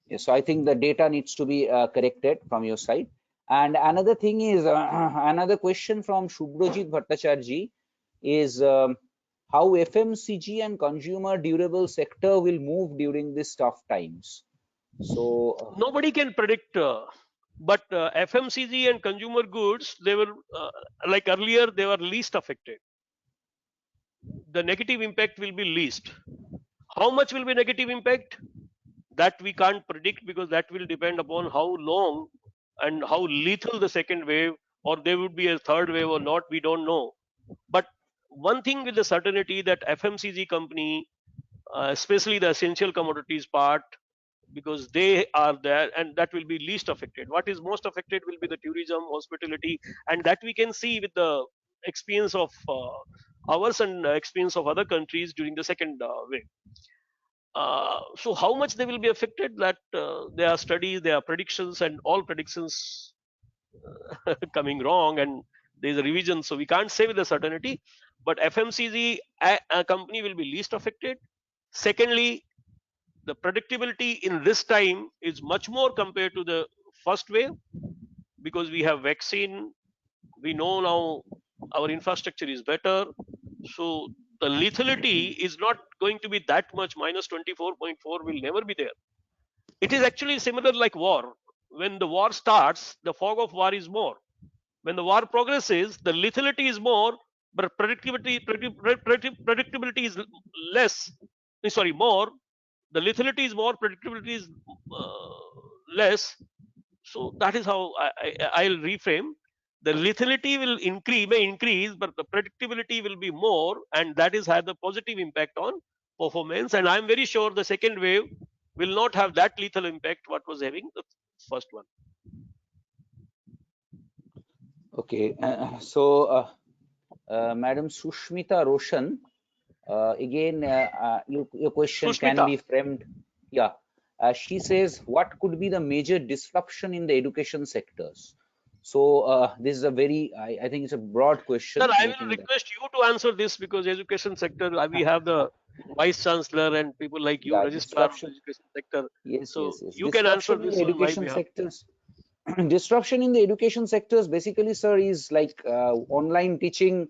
S2: yes, so I think the data needs to be corrected from your side. And another thing is another question from Shubhrojit Bhattacharya is how FMCG and consumer durable sector will move during these tough times. So
S3: Nobody can predict, but FMCG and consumer goods, they were like earlier, they were least affected. The negative impact will be least. How much will be negative impact? That we can't predict because that will depend upon how long and how lethal the second wave, or there would be a third wave or not, we don't know. But one thing with the certainty that FMCG company, especially the essential commodities part, because they are there and that will be least affected. What is most affected will be the tourism, hospitality, and that we can see with the experience of ours and experience of other countries during the second wave. So how much they will be affected, that there are studies, there are predictions, and all predictions coming wrong, and there is a revision, so we can't say with a certainty. But FMCG a company will be least affected. Secondly, the predictability in this time is much more compared to the first wave, because we have vaccine, we know now our infrastructure is better, so the lethality is not going to be that much. Minus 24.4 will never be there. It is actually similar like war. When the war starts, the fog of war is more. When the war progresses, the lethality is more, but predictability is less. Sorry, more. The lethality is more, predictability is less. So that is how I'll reframe. The lethality will may increase, but the predictability will be more, and that is had the positive impact on performance. And I'm very sure the second wave will not have that lethal impact what was having the first one.
S2: Okay, Madam Sushmita Roshan, again, your question
S3: Sushmita.
S2: can be framed. Yeah, she says, what could be the major disruption in the education sectors? So this is a very, I think it's a broad question.
S3: Sir, I will request you to answer this, because education sector, we have the Vice Chancellor and people like you, Registrar of the Education Sector.
S2: Yes,
S3: so
S2: yes, yes.
S3: you can answer this on my behalf.
S2: Sectors. Disruption in the education sectors, basically, sir, is like online teaching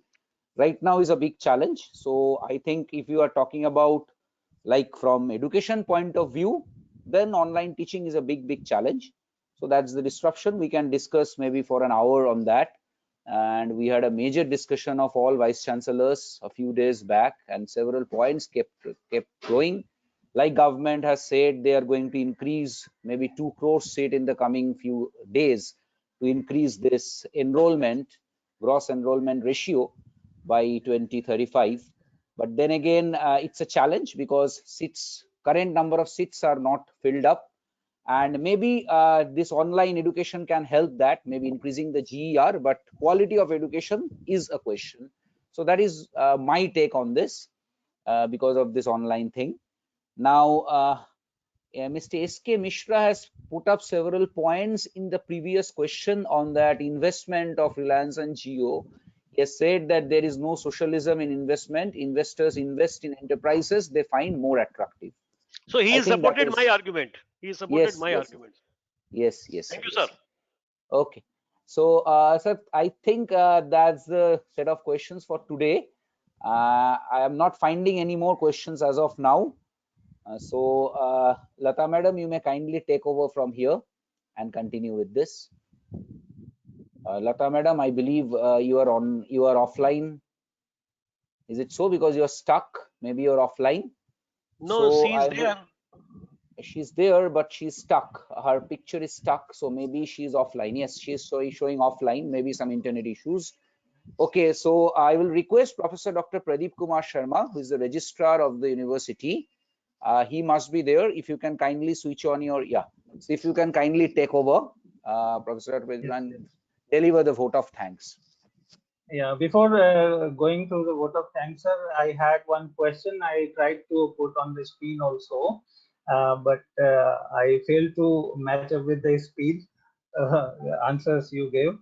S2: right now is a big challenge. So I think if you are talking about like from education point of view, then online teaching is a big challenge. So that's the disruption. We can discuss maybe for an hour on that. And we had a major discussion of all vice chancellors a few days back, and several points kept going. Like government has said, they are going to increase maybe 2 crore seat in the coming few days to increase this enrollment, gross enrollment ratio by 2035. But then again, it's a challenge because current number of seats are not filled up, and maybe this online education can help that, maybe increasing the GER, but quality of education is a question. So that is my take on this because of this online thing. Now, Mr. S.K. Mishra has put up several points in the previous question on that investment of Reliance and Jio. He has said that there is no socialism in investment. Investors invest in enterprises they find more attractive.
S3: So he has supported my argument. He has supported my argument.
S2: Yes.
S3: Thank you, sir.
S2: Okay. So, sir, I think that's the set of questions for today. I am not finding any more questions as of now. So, Lata madam, you may kindly take over from here and continue with this. Lata madam, I believe you are offline. Is it so? Because you're stuck. Maybe you're offline.
S3: No, so she's there.
S2: She's there, but she's stuck. Her picture is stuck, so maybe she's offline. Yes, she's showing offline. Maybe some internet issues. Okay, so I will request Professor Dr. Pradeep Kumar Sharma, who is the registrar of the university. He must be there. If you can kindly switch on your, so if you can kindly take over, Professor Pradeep, and deliver the vote of thanks.
S4: Yeah, before going to the vote of thanks, sir, I had one question I tried to put on the screen also, but I failed to match up with the speed answers you gave.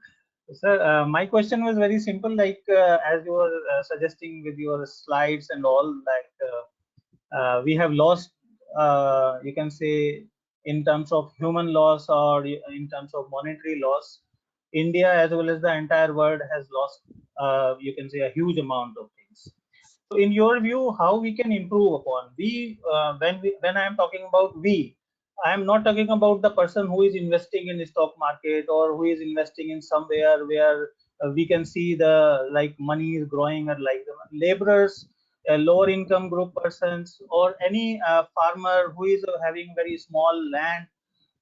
S4: Sir, my question was very simple, like as you were suggesting with your slides and all, that we have lost, you can say, in terms of human loss or in terms of monetary loss, India as well as the entire world has lost, you can say, a huge amount of things. So in your view, how we can improve upon? When I am talking about we, I am not talking about the person who is investing in the stock market or who is investing in somewhere where we can see the like money is growing, or like the laborers, lower income group persons, or any farmer who is having very small land.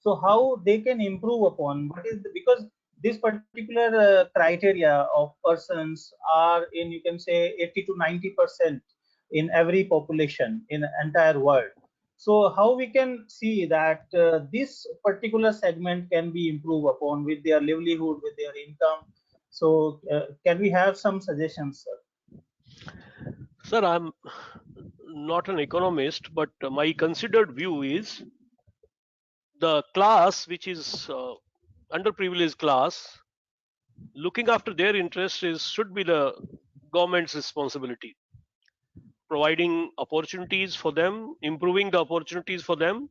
S4: So how they can improve upon what is because this particular criteria of persons are in, you can say, 80 to 90% in every population in the entire world. So how we can see that this particular segment can be improved upon with their livelihood, with their income. So can we have some suggestions, sir?
S3: Sir, I'm not an economist, but my considered view is the class which is underprivileged class, looking after their interests is should be the government's responsibility. Providing opportunities for them, improving the opportunities for them.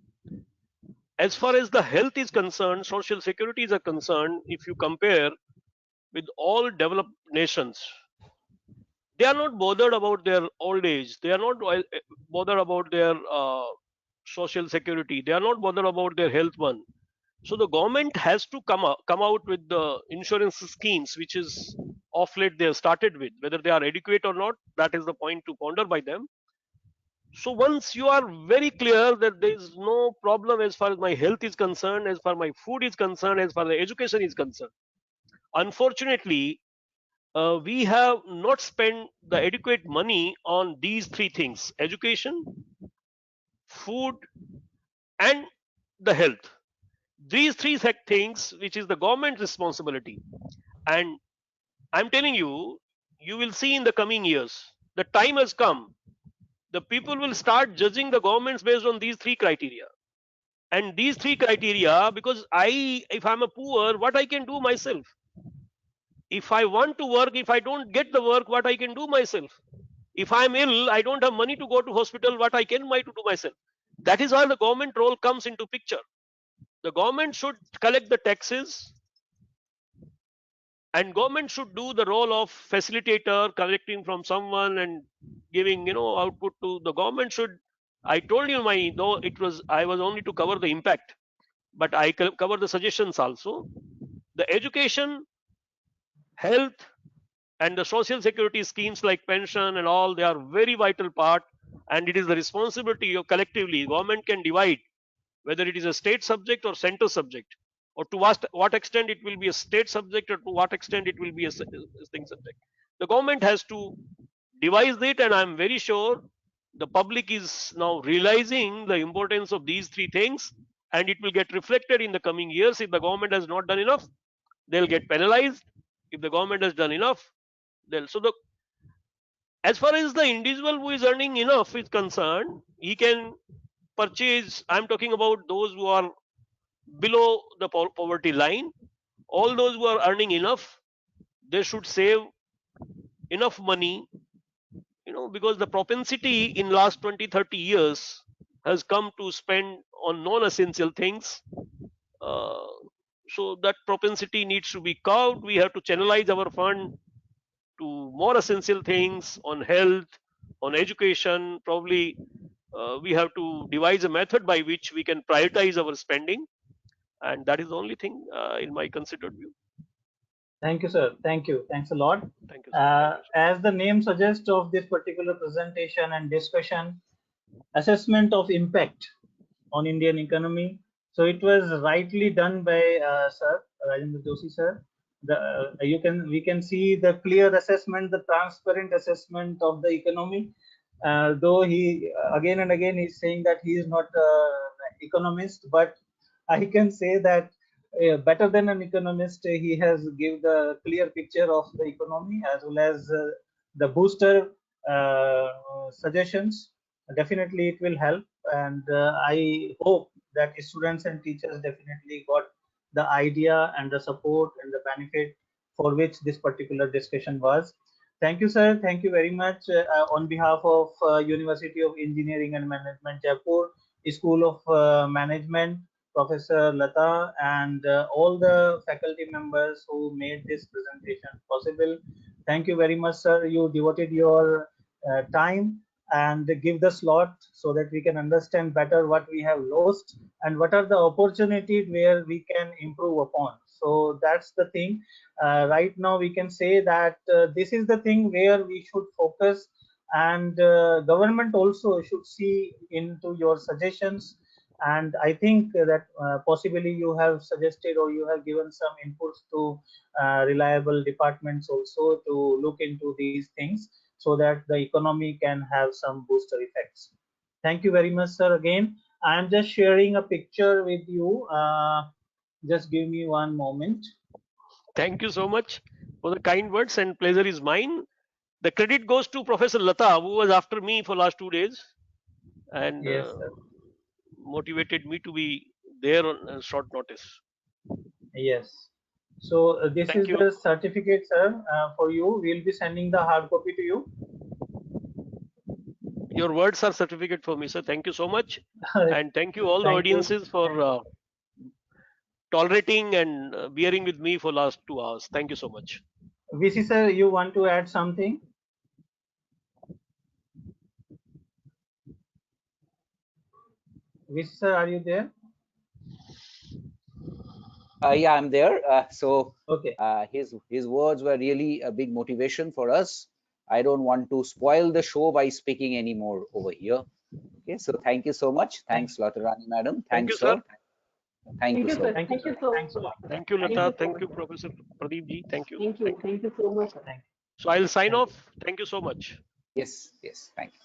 S3: As far as the health is concerned, social securities are concerned, if you compare with all developed nations, they are not bothered about their old age. They are not bothered about their social security. They are not bothered about their health one. So the government has to come out with the insurance schemes, which is off late they have started with. Whether they are adequate or not, that is the point to ponder by them. So once you are very clear that there is no problem as far as my health is concerned, as far as my food is concerned, as far as education is concerned, unfortunately, we have not spent the adequate money on these three things: education, food, and the health. These three things, which is the government responsibility. And I'm telling you, you will see in the coming years, the time has come. The people will start judging the governments based on these three criteria. And these three criteria, because if I'm a poor, what I can do myself? If I want to work, if I don't get the work, what I can do myself? If I'm ill, I don't have money to go to hospital, what I can do myself? That is how the government role comes into picture. The government should collect the taxes, and government should do the role of facilitator, collecting from someone and giving output to the government. Should, I told you, my though it was, I was only to cover the impact, but I cover the suggestions also. The education, health, and the social security schemes like pension and all, they are very vital part, and it is the responsibility of collectively. Government can divide whether it is a state subject or center subject, or to what extent it will be a state subject, or to what extent it will be a thing subject. The government has to devise it, and I'm very sure the public is now realizing the importance of these three things, and it will get reflected in the coming years. If the government has not done enough, they'll get penalized. If the government has done enough, they'll. So the as far as the individual who is earning enough is concerned, he can purchase. I'm talking about those who are below the poverty line. All those who are earning enough, they should save enough money, because the propensity in last 20-30 years has come to spend on non-essential things. uh, so that propensity needs to be curbed. We have to channelize our fund to more essential things, on health, on education. Probably we have to devise a method by which we can prioritize our spending, and that is the only thing in my considered view.
S4: Thank you, sir. Thank you. Thanks a lot.
S3: Thank you, sir.
S4: As the name suggests of this particular presentation and discussion, assessment of impact on Indian economy. So it was rightly done by Sir Rajendra Joshi, sir. We can see the clear assessment, the transparent assessment of the economy. Though he again and again is saying that he is not an economist, but I can say that better than an economist, he has given the clear picture of the economy as well as the booster suggestions. Definitely, it will help, and I hope that students and teachers definitely got the idea and the support and the benefit for which this particular discussion was. Thank you, sir. Thank you very much on behalf of University of Engineering and Management, Jaipur, School of Management, Professor Lata, and all the faculty members who made this presentation possible. Thank you very much, sir. You devoted your time and give the slot so that we can understand better what we have lost and what are the opportunities where we can improve upon. So that's the thing. Right now we can say that this is the thing where we should focus, and government also should see into your suggestions And I think that possibly you have suggested or you have given some inputs to reliable departments also to look into these things so that the economy can have some booster effects. Thank you very much, sir. Again, I am just sharing a picture with you. Just give me one moment.
S3: Thank you so much for the kind words, and pleasure is mine. The credit goes to Professor Lata, who was after me for last 2 days and
S4: Yes, sir.
S3: motivated me to be there on short notice.
S4: Yes. So this
S3: Thank
S4: is
S3: you.
S4: the certificate, sir, for you. We'll be sending the hard copy to you.
S3: Your words are certificate for me, sir. Thank you so much. And thank you all the
S4: Thank you.
S3: audiences for tolerating and bearing with me for last 2 hours. Thank you so much.
S4: VC sir, you want to add something? VC sir, are you there?
S2: Yeah, I'm there. So
S4: Okay.
S2: his words were really a big motivation for us. I don't want to spoil the show by speaking anymore over here. Okay, so thank you so much. Thanks, Latarani madam.
S3: Thank you,
S2: Thanks,
S3: sir.
S2: sir. Thank you,
S1: Thank you,
S2: sir.
S1: sir.
S4: Thank you,
S1: Thank
S4: sir.
S1: you so
S4: Thanks a
S1: much.
S4: lot.
S3: Thank you,
S1: Thank
S3: Lata.
S1: you so
S3: Thank
S1: much.
S3: you, Professor Pradeep ji. Thank you.
S1: Thank you. Thank you so much.
S4: Thank you.
S3: So I'll sign
S4: Thank you.
S3: off. Thank you so much.
S2: Yes, yes, thank you.